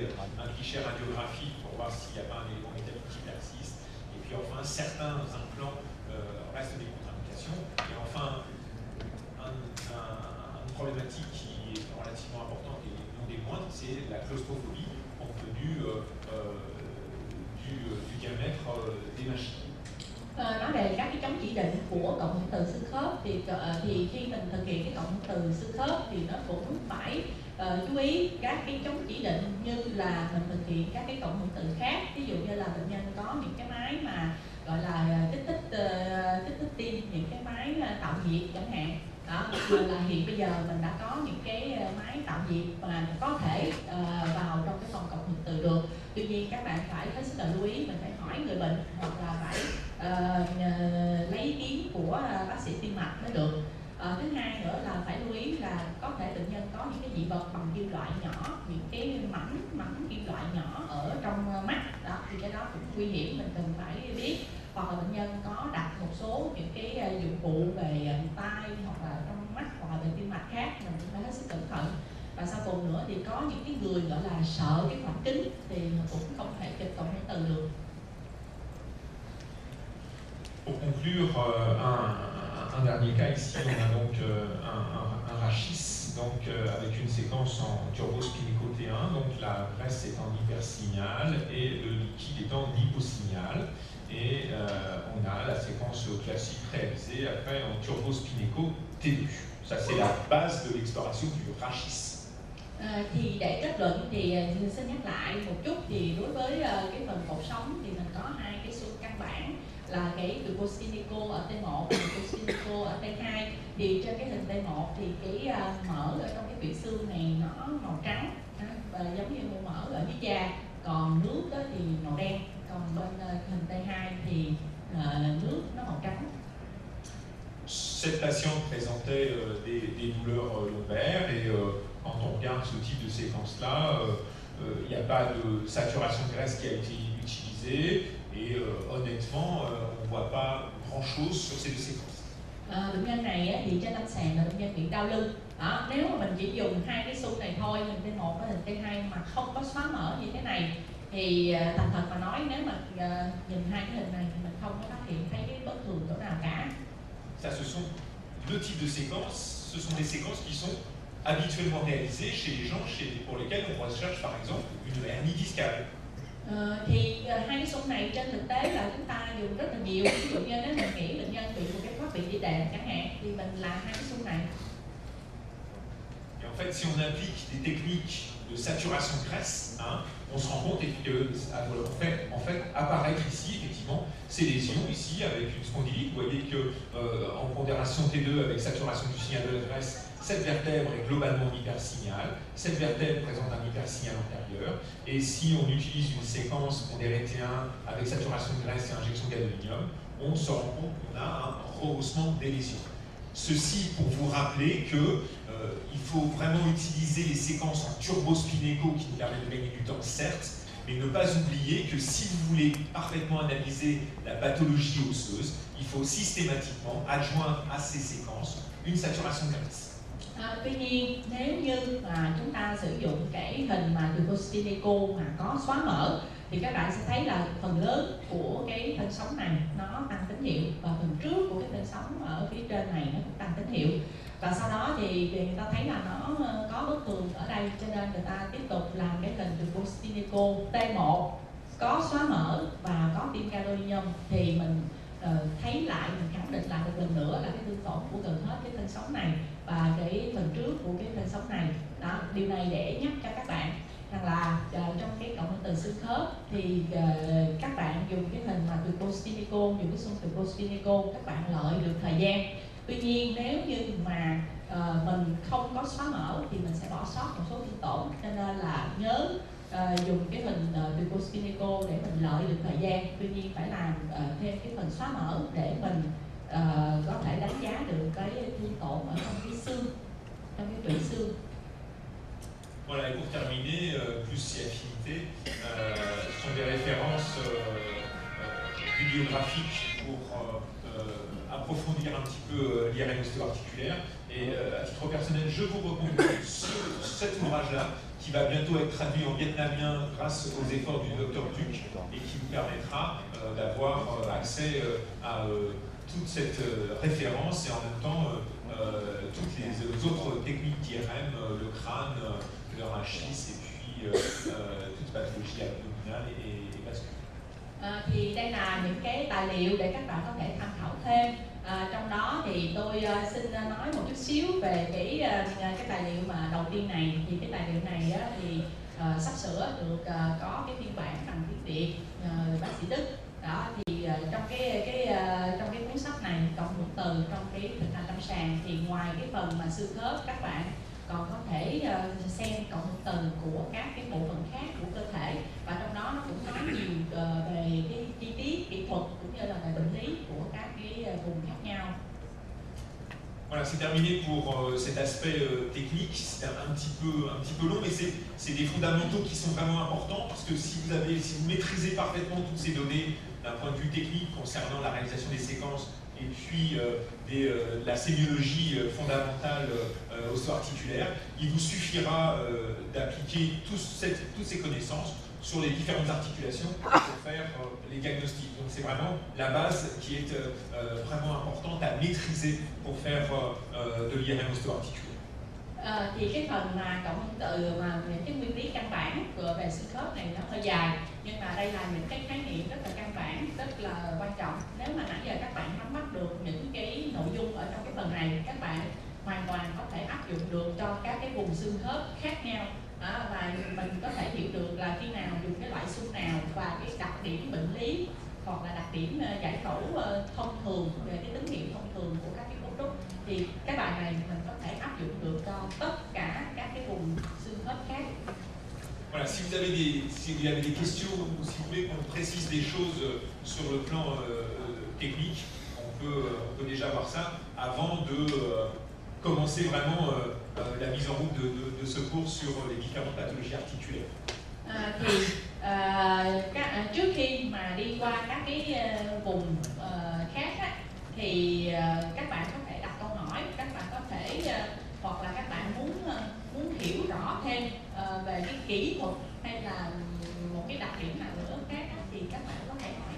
un cliché radiographique pour voir s'il n'y a pas un élément métallique qui persiste. Et puis enfin, certains implants restent des contre-indications. Et enfin, une problématique qui est relativement importante et non des moindres, c'est la claustrophobie compte tenu du diamètre des machines. Nói về các cái chống chỉ định của cộng hưởng từ xương khớp thì khi mình thực hiện cái cộng hưởng từ xương khớp thì nó cũng phải chú ý các cái chống chỉ định như là mình thực hiện các cái cộng hưởng từ khác. Ví dụ như là bệnh nhân có những cái máy mà gọi là kích thích tim, những cái máy tạo nhiệt chẳng hạn. Đó, là hiện bây giờ mình đã có những cái máy tạo nhiệt mà có thể vào trong cái phòng cộng hưởng từ được. Tuy nhiên các bạn phải hết sức là lưu ý, mình phải hỏi người bệnh hoặc là phải lấy ý kiến của bác sĩ tim mạch mới được. Thứ hai nữa là phải lưu ý là có thể bệnh nhân có những cái dị vật bằng kim loại nhỏ, những cái mảnh kim loại nhỏ ở trong mắt. Đó, thì cái đó cũng nguy hiểm, mình cần phải biết. Hoặc là bệnh nhân có đặt một số những cái dụng cụ về tai hoặc là trong mắt hoặc là về tim mạch khác, mình cũng phải hết sức cẩn thận. Và sau cùng nữa thì có những cái người gọi là sợ cái khoảng kính thì cũng không thể chụp cộng hưởng từ được. Pour conclure, un dernier cas ici, on a donc un rachis, donc avec une séquence en turbospinico T1, donc la graisse est en hypersignal et le liquide est en hyposignal. Et on a la séquence classique réalisée après en turbospinico T2. Ça, c'est la base de l'exploration du rachis. Thì để kết luận thì mình xin nhắc lại một chút, thì đối với cái phần cột sống thì mình có hai cái xương căn bản là cái glucosinico ở T1 và glucosinico ở T2. Thì trên cái hình T1 thì cái mỡ ở trong cái tuyệt xương này nó màu trắng, giống như mô mỡ ở dưới da, còn nước đó thì màu đen, còn bên hình T2 thì nước nó màu trắng. Cette patiente présentait des douleurs lombaires et quand on regarde ce type de séquence-là, il n'y a pas de saturation de graisse qui a été utilisée et honnêtement, on ne voit pas grand-chose sur ces deux séquences. Bệnh nhân này thì trên lâm sàng là bệnh nhân bị đau lưng. Nếu mà mình chỉ dùng hai cái xu này thôi, hình T1 với hình T2 mà không có xóa mỡ như thế này, thì thành thật mà nói, nếu mà nhìn hai cái hình này thì mình không có phát hiện thấy cái bất thường chỗ nào cả. Ça, ce sont deux types de séquences. Ce sont des séquences qui sont habituellement réalisées chez les gens pour lesquels on recherche par exemple une hernie discale. Thì hai cái xung này trên thực tế là chúng ta dùng rất là nhiều. Ví dụ như nếu mình nghĩ bệnh nhân bị một cái thoát vị địa đệm chẳng hạn, thì mình làm hai cái xung này. Et en fait, si on applique des techniques de saturation de graisse, on se rend compte que on fait apparaître ici effectivement ces lésions ici avec une spondylite. Vous voyez que en pondération T2 avec saturation du signal de la graisse, cette vertèbre est globalement en hypersignal. Cette vertèbre présente un hypersignal antérieur. Et si on utilise une séquence pondérée T1 avec saturation de graisse et injection gadolinium, on se rend compte qu'on a un rehaussement des lésions. Ceci pour vous rappeler que il faut vraiment utiliser les séquences en turbospinéco qui nous permettent de gagner du temps, certes, mais ne pas oublier que si vous voulez parfaitement analyser la pathologie osseuse, il faut systématiquement adjoindre à ces séquences une saturation de graisse. Tuy nhiên, nếu như mà chúng ta sử dụng cái hình mà turbospinéco mà có xóa mỡ, thì các bạn sẽ thấy là phần lớn của cái thân sống này nó tăng tín hiệu, và phần trước của cái thân sống ở phía trên này nó cũng tăng tín hiệu. Và sau đó thì người ta thấy là nó có bất thường ở đây, cho nên người ta tiếp tục làm cái hình turbospinéco T1 có xóa mỡ và có tiêm gadolinium, thì mình thấy lại, mình khẳng định lại một lần nữa là cái thương tổn của gần hết cái thân sống này và cái phần trước của cái thân sống này. Đó, điều này để nhắc cho các bạn rằng là trong cái cộng hưởng từ xương khớp thì các bạn dùng cái hình mà turbospinéco, dùng cái xung turbospinéco, các bạn lợi được thời gian. Tuy nhiên nếu như mà mình không có xóa mỡ thì mình sẽ bỏ sót một số thương tổn, cho nên là nhớ dùng cái hình turbospinéco để mình lợi được thời gian. Tuy nhiên phải làm thêm cái phần xóa mỡ để mình có thể đánh giá được cái thương tổn ở trong cái xương, trong cái tủy xương. Voilà, et pour terminer, plus si affinités, sont des références bibliographiques pour approfondir un petit peu l'IRM ostéo-articulaire. Et à titre personnel, je vous recommande cet ouvrage-là, qui va bientôt être traduit en vietnamien grâce aux efforts du Dr Duc et qui vous permettra d'avoir accès à toute cette référence et en même temps toutes les autres techniques d'IRM, le crâne, le rachis et puis toute pathologie abdominale et vasculaire. Thì đây là những cái tài liệu để các bạn có thể tham khảo thêm. Trong đó thì tôi xin nói một chút xíu về cái tài liệu mà đầu tiên này. Thì cái tài liệu này thì sắp sửa được có cái phiên bản bằng tiếng Việt bác sĩ Đức. Đó thì trong cái cuốn sách này, cộng hưởng từ trong cái thực hành lâm sàng, thì ngoài cái phần mà xương khớp, các bạn còn có thể xem cộng hưởng từ của các cái bộ phận khác của cơ thể, và trong đó nó cũng nói nhiều về cái chi tiết kỹ thuật cũng như là về bệnh lý của các cái vùng khác nhau. Voilà, c'est terminé pour cet aspect technique. C'est un petit peu long, mais c'est des fondamentaux qui sont vraiment importants, parce que si vous maîtrisez parfaitement toutes ces données d'un point de vue technique concernant la réalisation des séquences et puis la sémiologie fondamentale osso-articulaire, il vous suffira d'appliquer toutes ces connaissances sur les différentes articulations pour faire les diagnostics. Donc c'est vraiment la base qui est vraiment importante à maîtriser pour faire de l'IRM ostéo-articulaire. Thì cái phần mà cộng hưởng từ mà những cái nguyên lý căn bản về xương khớp này nó hơi dài, nhưng mà đây là những cái khái niệm rất là căn bản, rất là quan trọng. Nếu mà nãy giờ các bạn nắm bắt được những cái nội dung ở trong cái phần này, các bạn hoàn toàn có thể áp dụng được cho các cái vùng xương khớp khác nhau. Và mình có thể hiểu được là khi nào dùng cái loại xương nào và cái đặc điểm bệnh lý hoặc là đặc điểm giải phẫu thông thường về cái tín hiệu thông thường của các cái cấu trúc, thì cái bài này mình có thể áp dụng được cho tất cả các cái vùng xương khớp khác. Voilà, si vous avez des questions ou si vous voulez qu'on précise des choses sur le plan technique, on peut déjà voir ça avant de commencer vraiment la mise en route de ce cours sur les différentes pathologies articulaires. Trước khi mà đi qua các cái vùng khác á, thì các bạn có thể đặt câu hỏi, các bạn có thể hoặc là các bạn muốn hiểu rõ thêm về cái kỹ thuật hay là một cái đặc điểm nào nữa khác á, thì các bạn có thể hỏi.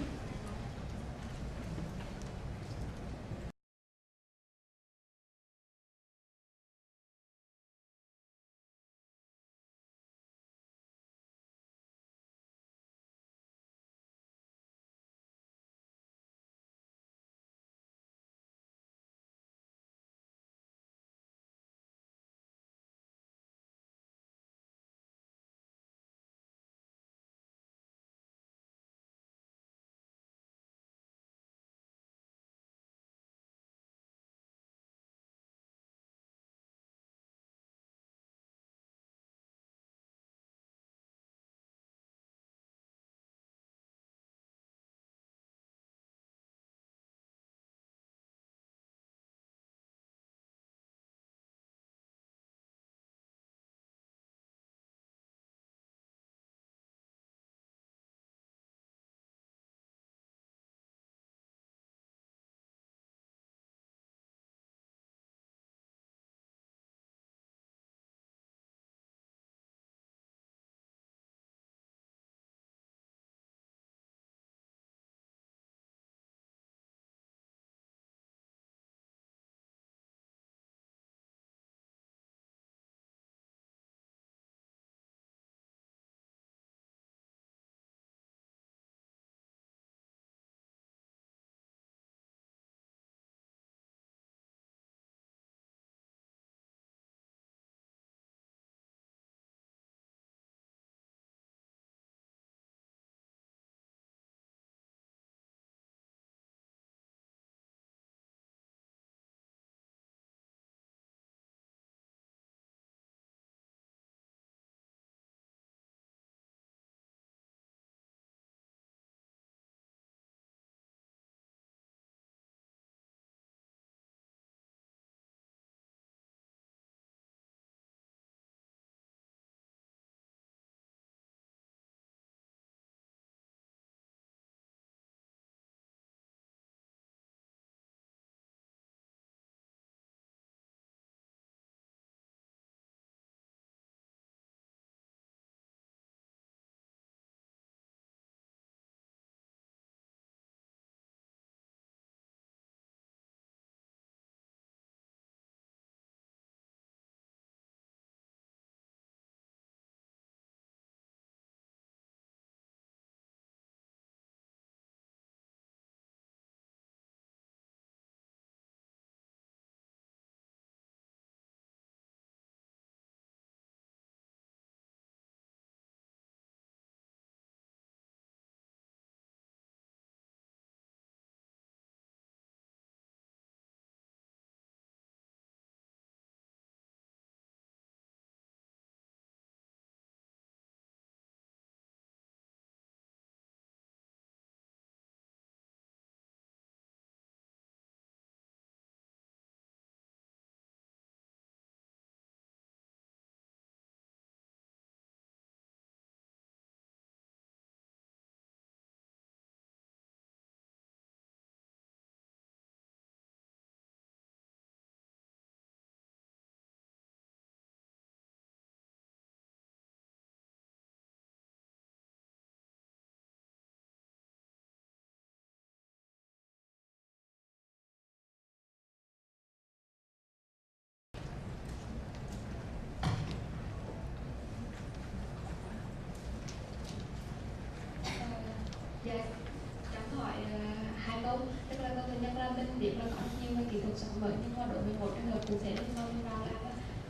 vâng, thứ nhất là mình biết là có nhiều cái kỹ thuật sống mới, nhưng mà đối với một trường hợp cụ thể như mà mình vào làm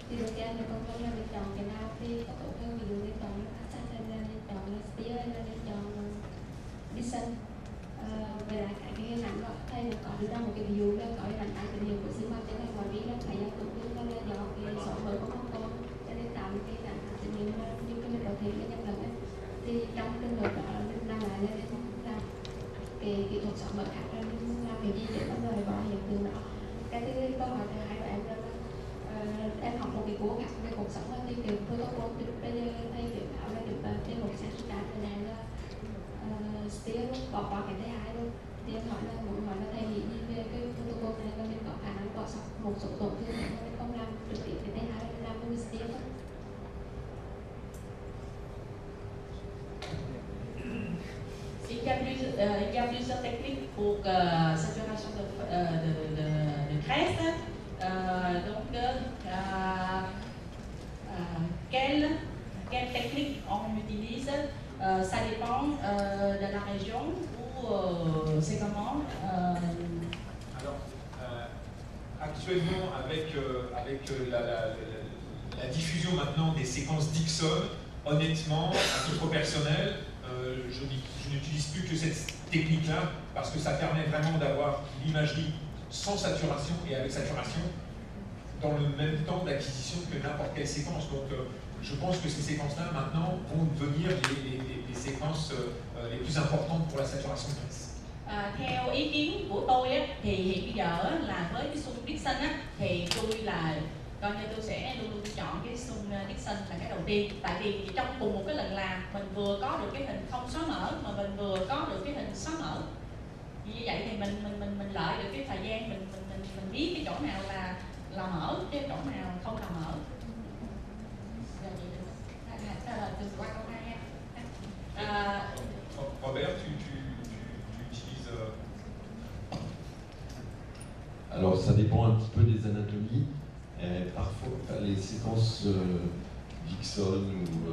thì đầu tiên là con là mình chọn cái nào thì có tốt hơn, ví dụ mình chọn là Asset hay là mình chọn là Steer hay là mình chọn Vision. Về lại cái hình ảnh đó, thầy cũng có đưa ra một cái ví dụ là có hình ảnh tình hiệu của Sigma trên này, bởi vì là phải tổn thương là do cái sỏi mới của con tôm, cho nên tạo một cái hình ảnh tình hiệu như cái mình có thể là nhân lần ấy. Thì trong trường hợp đó mình làm lại là mình làm cái kỹ thuật sỏi mới khác là mình làm cái gì để con người bỏ hiện tượng đó. Cái thứ câu hỏi thứ hai của em là em học một cái cố khác về cuộc sống thì kiểu protocol thì bây giờ thầy kiểu bảo là kiểu trên một xe xuất đạt này là Steer luôn, bỏ qua cái thứ hai luôn. Thì em hỏi là muốn hỏi là thầy nghĩ gì về cái protocol này, và mình có khả năng bỏ sót một số tổn thương mà mình không làm trực tiếp cái thứ hai là làm với Steer thôi. Il y a plusieurs techniques pour saturation de graisse. Donc, quelle technique on utilise, ça dépend de la région ou c'est comment. Alors, actuellement, avec la diffusion maintenant des séquences Dixon, honnêtement, à titre personnel, je n'utilise plus que cette technique-là parce que ça permet vraiment d'avoir l'imagerie sans saturation et avec saturation dans le même temps d'acquisition que n'importe quelle séquence. Donc je pense que ces séquences-là maintenant vont devenir les séquences les plus importantes pour la saturation de graisse. Theo ý kiến của tôi á, thì hiện bây giờ là với cái xung Dixon á, thì tôi là coi như tôi sẽ luôn luôn chọn cái xung Dixon là cái đầu tiên. Tại vì trong cùng một cái lần làm mình vừa có được cái hình không xóa mỡ mà mình vừa có được cái hình xóa mỡ. Như vậy thì mình lợi được cái thời gian mình biết cái chỗ nào là mỡ, cái chỗ nào không là mỡ. Từ qua câu 2. Robert, tu utilises... Alors ça dépend un petit peu des anatomies. Parfois les séquences Dixon ou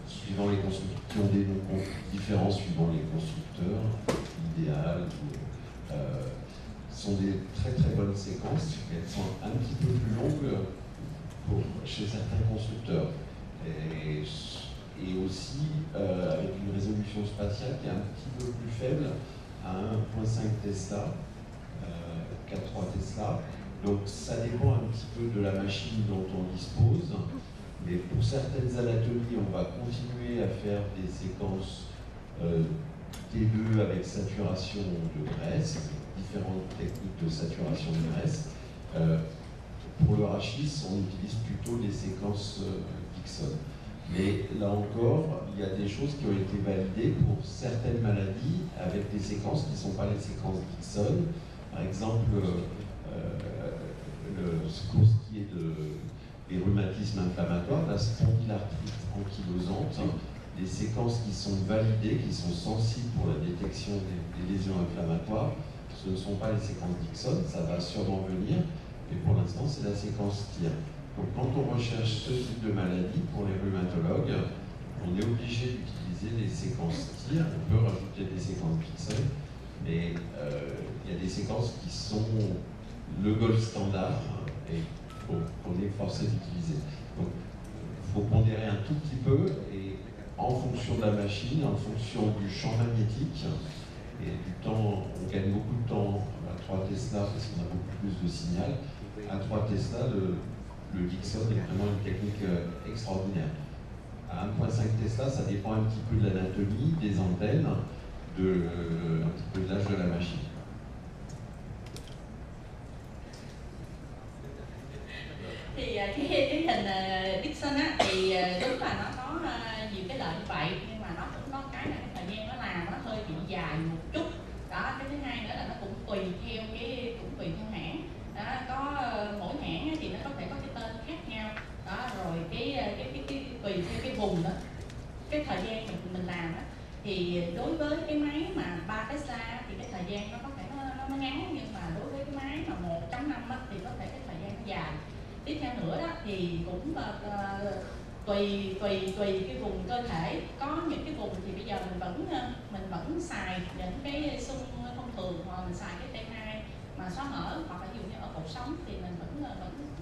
suivant les constructeurs qui ont des noms différents suivant les constructeurs, idéal sont des très très bonnes séquences. Elles sont un petit peu plus longues chez certains constructeurs. Et aussi avec une résolution spatiale qui est un petit peu plus faible, à 1.5 Tesla, 4.3 Tesla. Donc ça dépend un petit peu de la machine dont on dispose. Mais pour certaines anatomies, on va continuer à faire des séquences T2 avec saturation de graisse, différentes techniques de saturation de graisse. Pour le rachis, on utilise plutôt des séquences Dixon. Mais là encore, il y a des choses qui ont été validées pour certaines maladies avec des séquences qui ne sont pas les séquences Dixon. Par exemple, pour ce qui est des rhumatismes inflammatoires, la spondylarthrite ankylosante, des séquences qui sont validées, qui sont sensibles pour la détection des lésions inflammatoires, ce ne sont pas les séquences Dixon, ça va sûrement venir, mais pour l'instant c'est la séquence TIR. Donc quand on recherche ce type de maladie, pour les rhumatologues, on est obligé d'utiliser les séquences TIR, on peut rajouter des séquences Dixon, mais il y a des séquences qui sont le gold standard et qu'on est forcé d'utiliser. Donc il faut pondérer un tout petit peu et en fonction de la machine, en fonction du champ magnétique et du temps, on gagne beaucoup de temps à 3 Tesla parce qu'on a beaucoup plus de signal. À 3 Tesla, le Dixon est vraiment une technique extraordinaire. À 1.5 Tesla, ça dépend un petit peu de l'anatomie, des antennes, un petit peu de l'âge de la machine. Thì cái hình Dixon á thì đúng là nó có nhiều cái lợi như vậy, nhưng mà nó cũng có cái là cái thời gian nó làm nó hơi bị dài một chút. Đó, cái thứ hai nữa là nó cũng tùy theo hãng. Đó, có mỗi hãng thì nó có thể có cái tên khác nhau. Đó, rồi cái tùy theo cái vùng đó, cái thời gian mình làm á. Thì đối với cái máy mà 3 Tesla thì cái thời gian nó có thể nó ngắn, nhưng mà đối với cái máy mà 1.5 á thì có thể cái thời gian nó dài. Tiếp theo nữa đó thì cũng tùy cái vùng cơ thể. Có những cái vùng thì bây giờ mình vẫn xài những cái xung thông thường, hoặc mình xài cái T2 mà xóa mở, hoặc là ví dụ như ở cột sống thì mình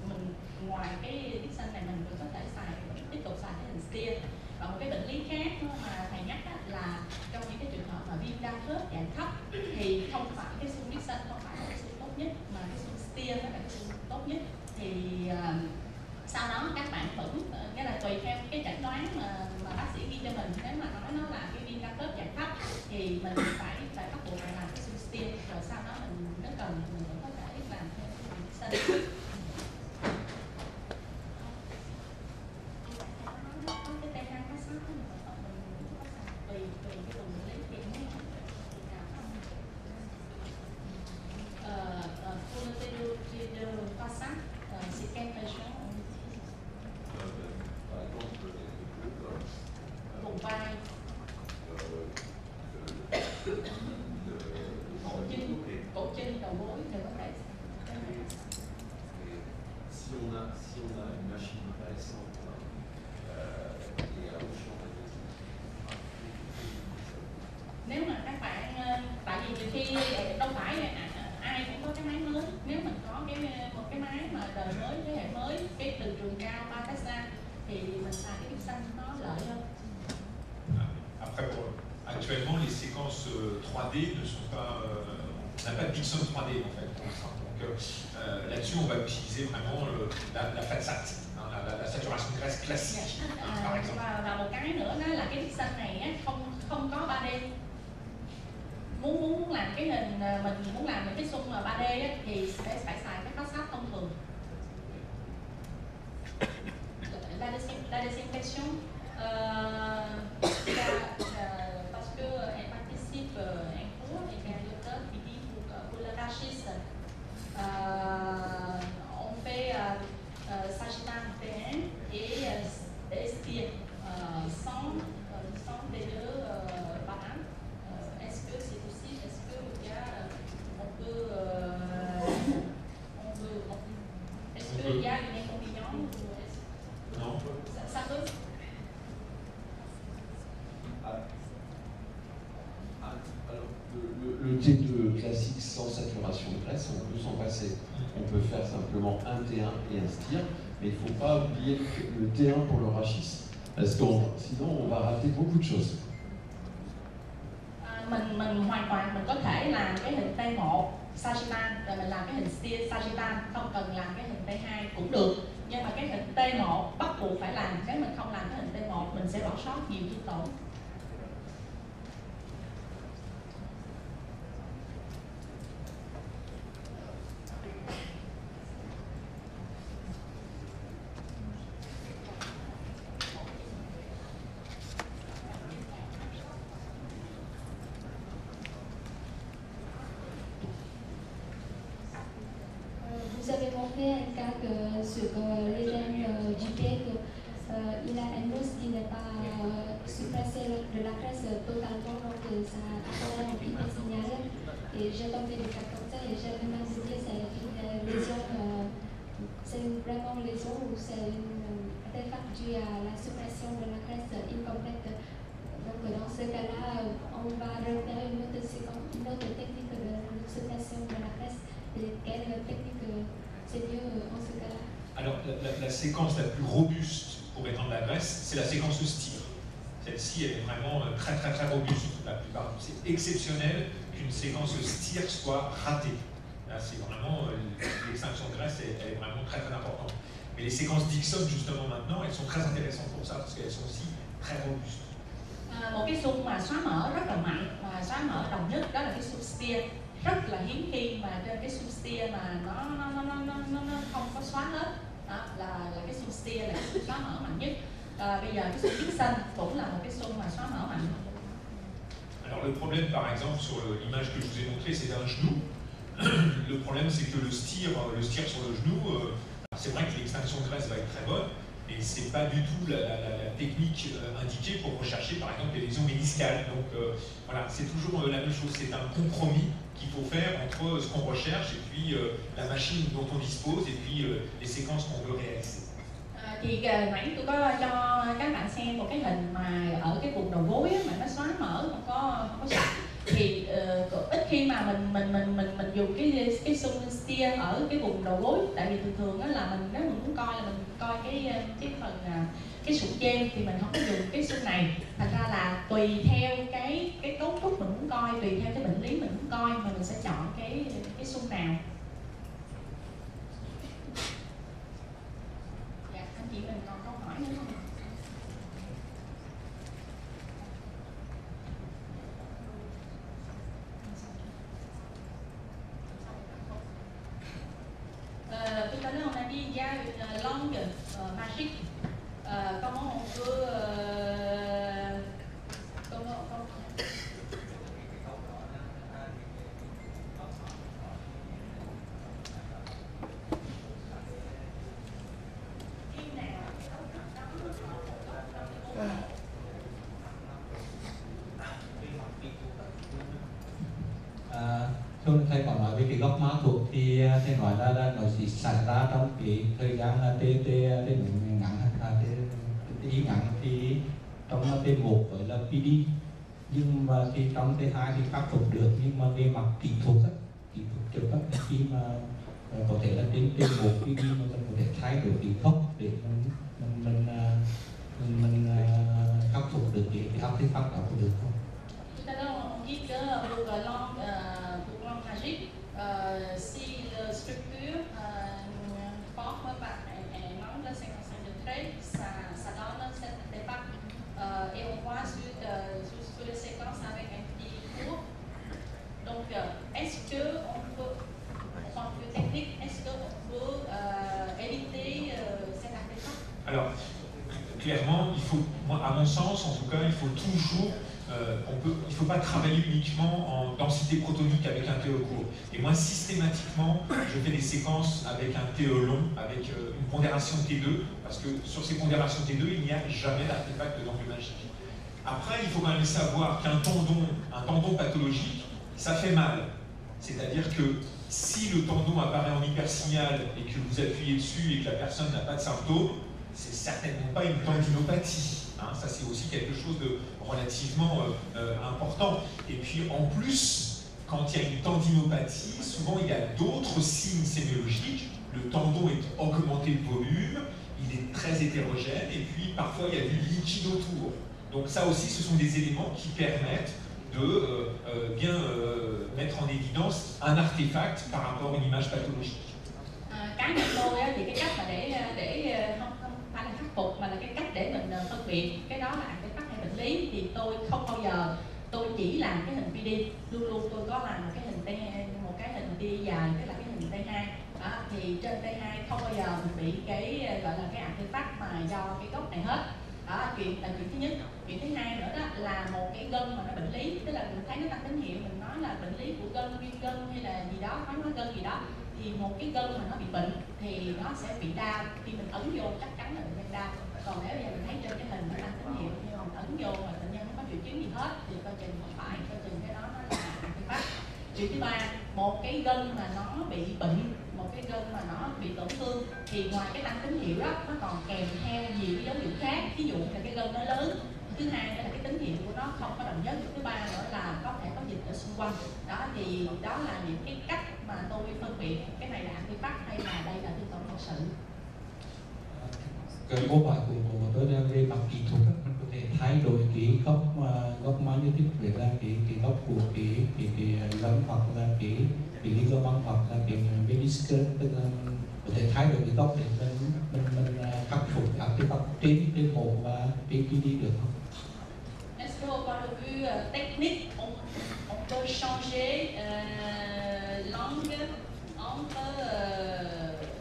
mình ngoài cái pixel này mình vẫn có thể tiếp tục xài cái hình steer. Và một cái bệnh lý khác mà thầy nhắc là trong những cái trường hợp mà viêm đa khớp dạng thấp thì không phải cái xương pixel không phải là cái xương tốt nhất, mà cái xương steer nó là cái xương tốt nhất. Thì sau đó các bạn vẫn nghĩa là tùy theo cái chẩn đoán mà bác sĩ ghi cho mình, nếu mà nói nó là cái viêm đa khớp dạng thấp thì mình phải bắt buộc phải làm cái xương steer, rồi sau đó mình nếu cần mình vẫn có thể làm theo cái pixel. Cổ chân, đầu gối đều có thể. Si on a une machine intéressante et un champ Nếu mà các bạn, tại vì nhiều khi đâu phải ai cũng có cái máy mới, nếu mình có một cái máy mà đời mới, thế hệ mới, cái từ trường cao 3 Tesla thì mình xài cái pixel nó lợi hơn. Après, actuellement, les séquences 3D ne sont pas, on n'a pas de pixel 3D en fait pour l'instant. Donc là-dessus, on va utiliser vraiment la façade, la saturation de graisse classique, par exemple. Và một cái nữa đó là cái pixel này không có 3D. Muốn làm cái hình, mình muốn làm cái xung 3D thì phải xài cái façade thông thường. La désinfection, parce que elle participe un cours et qu'un docteur qui dit pour le rachis, on fait sagittal P1 et steer sans les deux par an. Est-ce que c'est possible? Est-ce que est-ce qu'il y a une inconvénient? Non. Ça peut. Alors, le T2 classique sans saturation de graisse, on peut s'en passer. On peut faire simplement un T1 et un steer, mais il ne faut pas oublier le T1 pour le rachis, parce que sinon on va rater beaucoup de choses. Mình hoàn toàn mình có thể làm cái hình T1 sagittal rồi mình làm cái hình steer sagittal, không cần làm cái hình T2 cũng được, nhưng mà cái hình T1 bắt buộc phải làm, nếu mình không làm cái hình T1 mình sẽ bỏ sót nhiều chi tổn. Vous avez montré un cas sur les gènes du pied qu'il a un os qui n'est pas suppressé de la graisse totalement, donc ça apparaît un petit peu signalé. Et j'ai tombé des cas comme ça et j'ai vraiment dit c'est une lésion, c'est vraiment une lésion ou c'est une artefact dû à la suppression de la graisse incomplète. Donc dans ce cas-là, on va repérer une autre technique de suppression de la graisse. Et quelle technique c'est mieux en ce cas-là? Alors, la séquence la plus robuste pour étendre la graisse, c'est la séquence steer. Celle-ci, elle est vraiment très robuste la plupart. C'est exceptionnel qu'une séquence steer soit ratée. Là, c'est vraiment, l'extinction de graisse, elle est vraiment très importante. Mais les séquences Dixon, justement, maintenant, elles sont très intéressantes pour ça, parce qu'elles sont aussi très robustes. Một cái xung mà xóa mỡ rất là mạnh và xóa mỡ đồng nhất đó là cái xung steer, rất là hiếm khi mà trên cái xung steer mà nó không có xóa hết. Đó là cái xung steer là cái xung xóa mỡ mạnh nhất. Bây giờ cái xung Dixon cũng là một cái xung mà xóa mỡ mạnh. Alors le problème par exemple sur l'image que je vous ai montrée, c'est d'un genou. Le problème c'est que le steer sur le genou, c'est vrai que l'extinction de graisse va être très bonne, mais c'est pas du tout la technique indiquée pour rechercher par exemple des lésions méniscales. Donc voilà, c'est toujours la même chose, c'est un compromis qu'il faut faire entre ce qu'on recherche et puis la machine dont on dispose et puis les séquences qu'on veut réaliser. Thì nãy tôi có cho các bạn xem một cái hình mà ở cái vùng đầu gối mà nó xóa mỡ không có sạch, thì ít khi mà mình dùng cái xung stia ở cái vùng đầu gối, tại vì thường thường á là mình nếu mình muốn coi là mình coi cái phần cái sụn trên thì mình không có dùng cái xương này. Thành ra là tùy theo cái cấu trúc mình muốn coi, tùy theo cái bệnh lý mình muốn coi mà mình sẽ chọn cái xương nào. Dạ, anh chị mình còn câu hỏi nữa không? Tout à l'heure, on a dit il y a une langue magique. Comment on peut thầy có nói về cái gốc ma thuộc thì thầy nói là nó chỉ xảy ra trong cái thời gian T ngắn T ngắn thì trong T1 với là PD, nhưng mà thì trong T2 thì khắc phục được, nhưng mà về mặt kỹ thuật trước khi mà có thể là trên T1 PD mà mình có thể thay đổi cái gốc để mình khắc phục được cái artifact đó được không? Si la structure forme par un angle 55 degrés, ça donne cet artefact. Et on voit sur les séquences avec un petit cours. Donc, est-ce qu'on peut, en tant que technique, est-ce qu'on peut éviter cet artefact? Alors, clairement, il faut, moi, à mon sens, en tout cas, il faut toujours il ne faut pas travailler uniquement en densité protonique avec un TE court. Et moi, systématiquement, je fais des séquences avec un TE long, avec une pondération T2, parce que sur ces pondérations T2, il n'y a jamais d'artefact d'angle magique. Après, il faut quand même savoir qu'un tendon pathologique, ça fait mal. C'est-à-dire que si le tendon apparaît en hypersignal et que vous appuyez dessus et que la personne n'a pas de symptômes, c'est certainement pas une tendinopathie. Hein, ça, c'est aussi quelque chose de relativement important. Et puis, en plus, quand il y a une tendinopathie, souvent, il y a d'autres signes sémiologiques. Le tendon est augmenté de volume, il est très hétérogène, et puis, parfois, il y a du liquide autour. Donc, ça aussi, ce sont des éléments qui permettent de bien mettre en évidence un artefact par rapport à une image pathologique. Cá nhân tôi thì cái cách mà để không phải là khắc phục mà là cái cách để mình phân biệt cái đó là artefact hay bệnh lý, thì tôi không bao giờ tôi chỉ làm cái hình PD, luôn luôn tôi có làm một cái hình T dài, tức là cái hình T2 đó, thì trên T2 không bao giờ mình bị cái gọi là cái artefact mà do cái gốc này hết. Đó, chuyện thứ nhất. Chuyện thứ hai nữa đó là một cái gân mà nó bệnh lý, tức là mình thấy nó tăng tín hiệu, mình nói là bệnh lý của gân, viêm gân hay là gì đó, nói gân gì đó, thì một cái gân mà nó bị bệnh thì nó sẽ bị đau, khi mình ấn vô chắc chắn là bệnh nhân đau. Còn nếu bây giờ mình thấy trên cái hình nó tăng tín hiệu nhưng mà mình ấn vô mà bệnh nhân không có triệu chứng gì hết thì coi chừng không phải, coi chừng cái đó nó là artefact. Chuyện thứ ba, một cái gân mà nó bị bệnh, một cái gân mà nó bị tổn thương thì ngoài cái tăng tín hiệu đó nó còn kèm theo nhiều cái dấu hiệu khác, ví dụ là cái gân nó lớn. Thứ hai là cái tín hiệu của nó không có đồng nhất. Thứ ba nữa là có thể có dịch ở xung quanh. Đó thì đó là những cái cách mà tôi phân biệt cái này là artefact hay là đây là thương tổn thật sự. Cái câu hỏi của tôi là về mặt kỹ thuật, mình có thể thay đổi cái góc magnetic về là cái góc của cái lông hoặc là cái ligament hoặc là cái meniscus, tức là có thể thay đổi cái góc để mình khắc phục các cái góc trên mổ và trên PD được không? Est-ce qu'au point de vue technique, on peut changer l'angle entre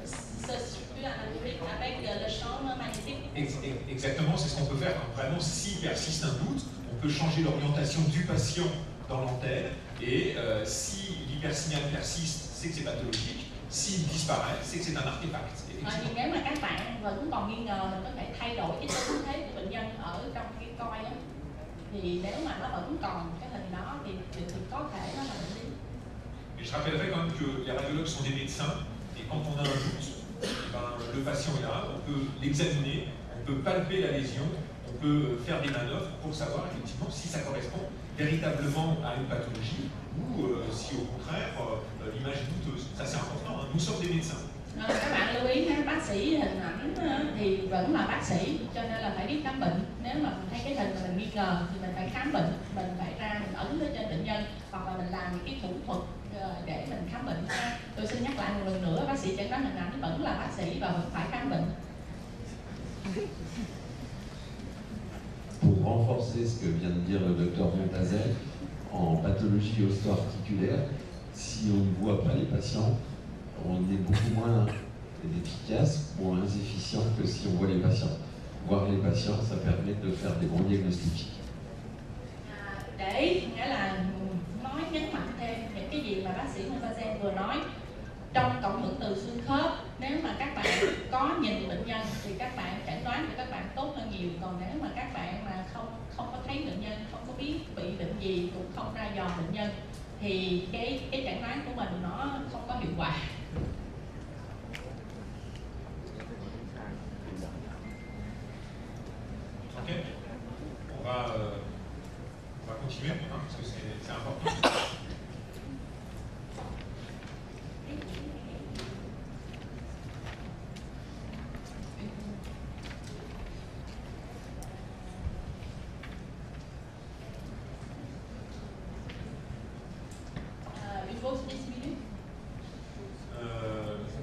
ce structure anatomique avec le champ magnétique? Exactement, c'est ce qu'on peut faire. Vraiment, s'il persiste un doute, on peut changer l'orientation du patient dans l'antenne, et si l'hypersignal persiste, c'est que c'est pathologique. S'il disparaît, c'est que c'est un artefact. Nhưng nếu mà các bạn vẫn còn nghi ngờ, mình có thể thay đổi cái tư thế của bệnh nhân ở trong cái coi đó. Thì nếu mà nó vẫn còn cái hình đó thì có thể nó là bệnh lý. Je rappellerai quand même que les radiologues sont des médecins, et quand on a un doute, le patient est là, on peut l'examiner, on peut palper la lésion, on peut faire des manœuvres pour savoir effectivement si ça correspond véritablement à une pathologie ou si au contraire l'image est douteuse. Ça c'est important, hein. Nous sommes des médecins. Các bạn lưu ý ha, bác sĩ hình ảnh thì vẫn là bác sĩ, cho nên là phải biết khám bệnh. Nếu mà mình thấy cái hình mà mình nghi ngờ thì mình phải khám bệnh, mình phải ra mình ấn lên trên bệnh nhân hoặc là mình làm những cái thủ thuật để mình khám bệnh. Tôi xin nhắc lại một lần nữa, bác sĩ chẩn đoán hình ảnh vẫn là bác sĩ và vẫn phải khám bệnh. Pour renforcer ce que vient de dire le docteur Montazel, en pathologie osto-articulaire, si on ne voit pas les patients, on est beaucoup moins efficace, moins efficient que si on voit les patients. Voir les patients, ça permet de faire des bons diagnostics. Để nghĩa là nói nhấn mạnh thêm những cái gì mà bác sĩ Montazel vừa nói, trong cộng hưởng từ xương khớp, nếu mà các bạn có nhìn bệnh nhân thì các bạn chẩn đoán của các bạn tốt hơn nhiều. Còn nếu mà các bạn mà không có thấy bệnh nhân, không có biết bị bệnh gì, cũng không ra dò bệnh nhân thì cái chẩn đoán của mình nó không có hiệu quả. Ok, on va continuer hein, parce que c'est important.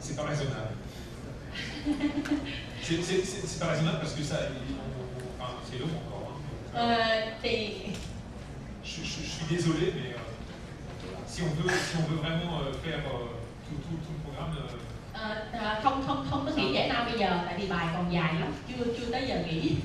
C'est pas raisonnable. C'est pas raisonnable parce que ça, c'est long encore. Hein. Je suis désolé, mais si on veut vraiment faire tout le programme. Không có nghỉ giải lao bây giờ, tại vì bài còn dài lắm, chưa tới giờ nghỉ.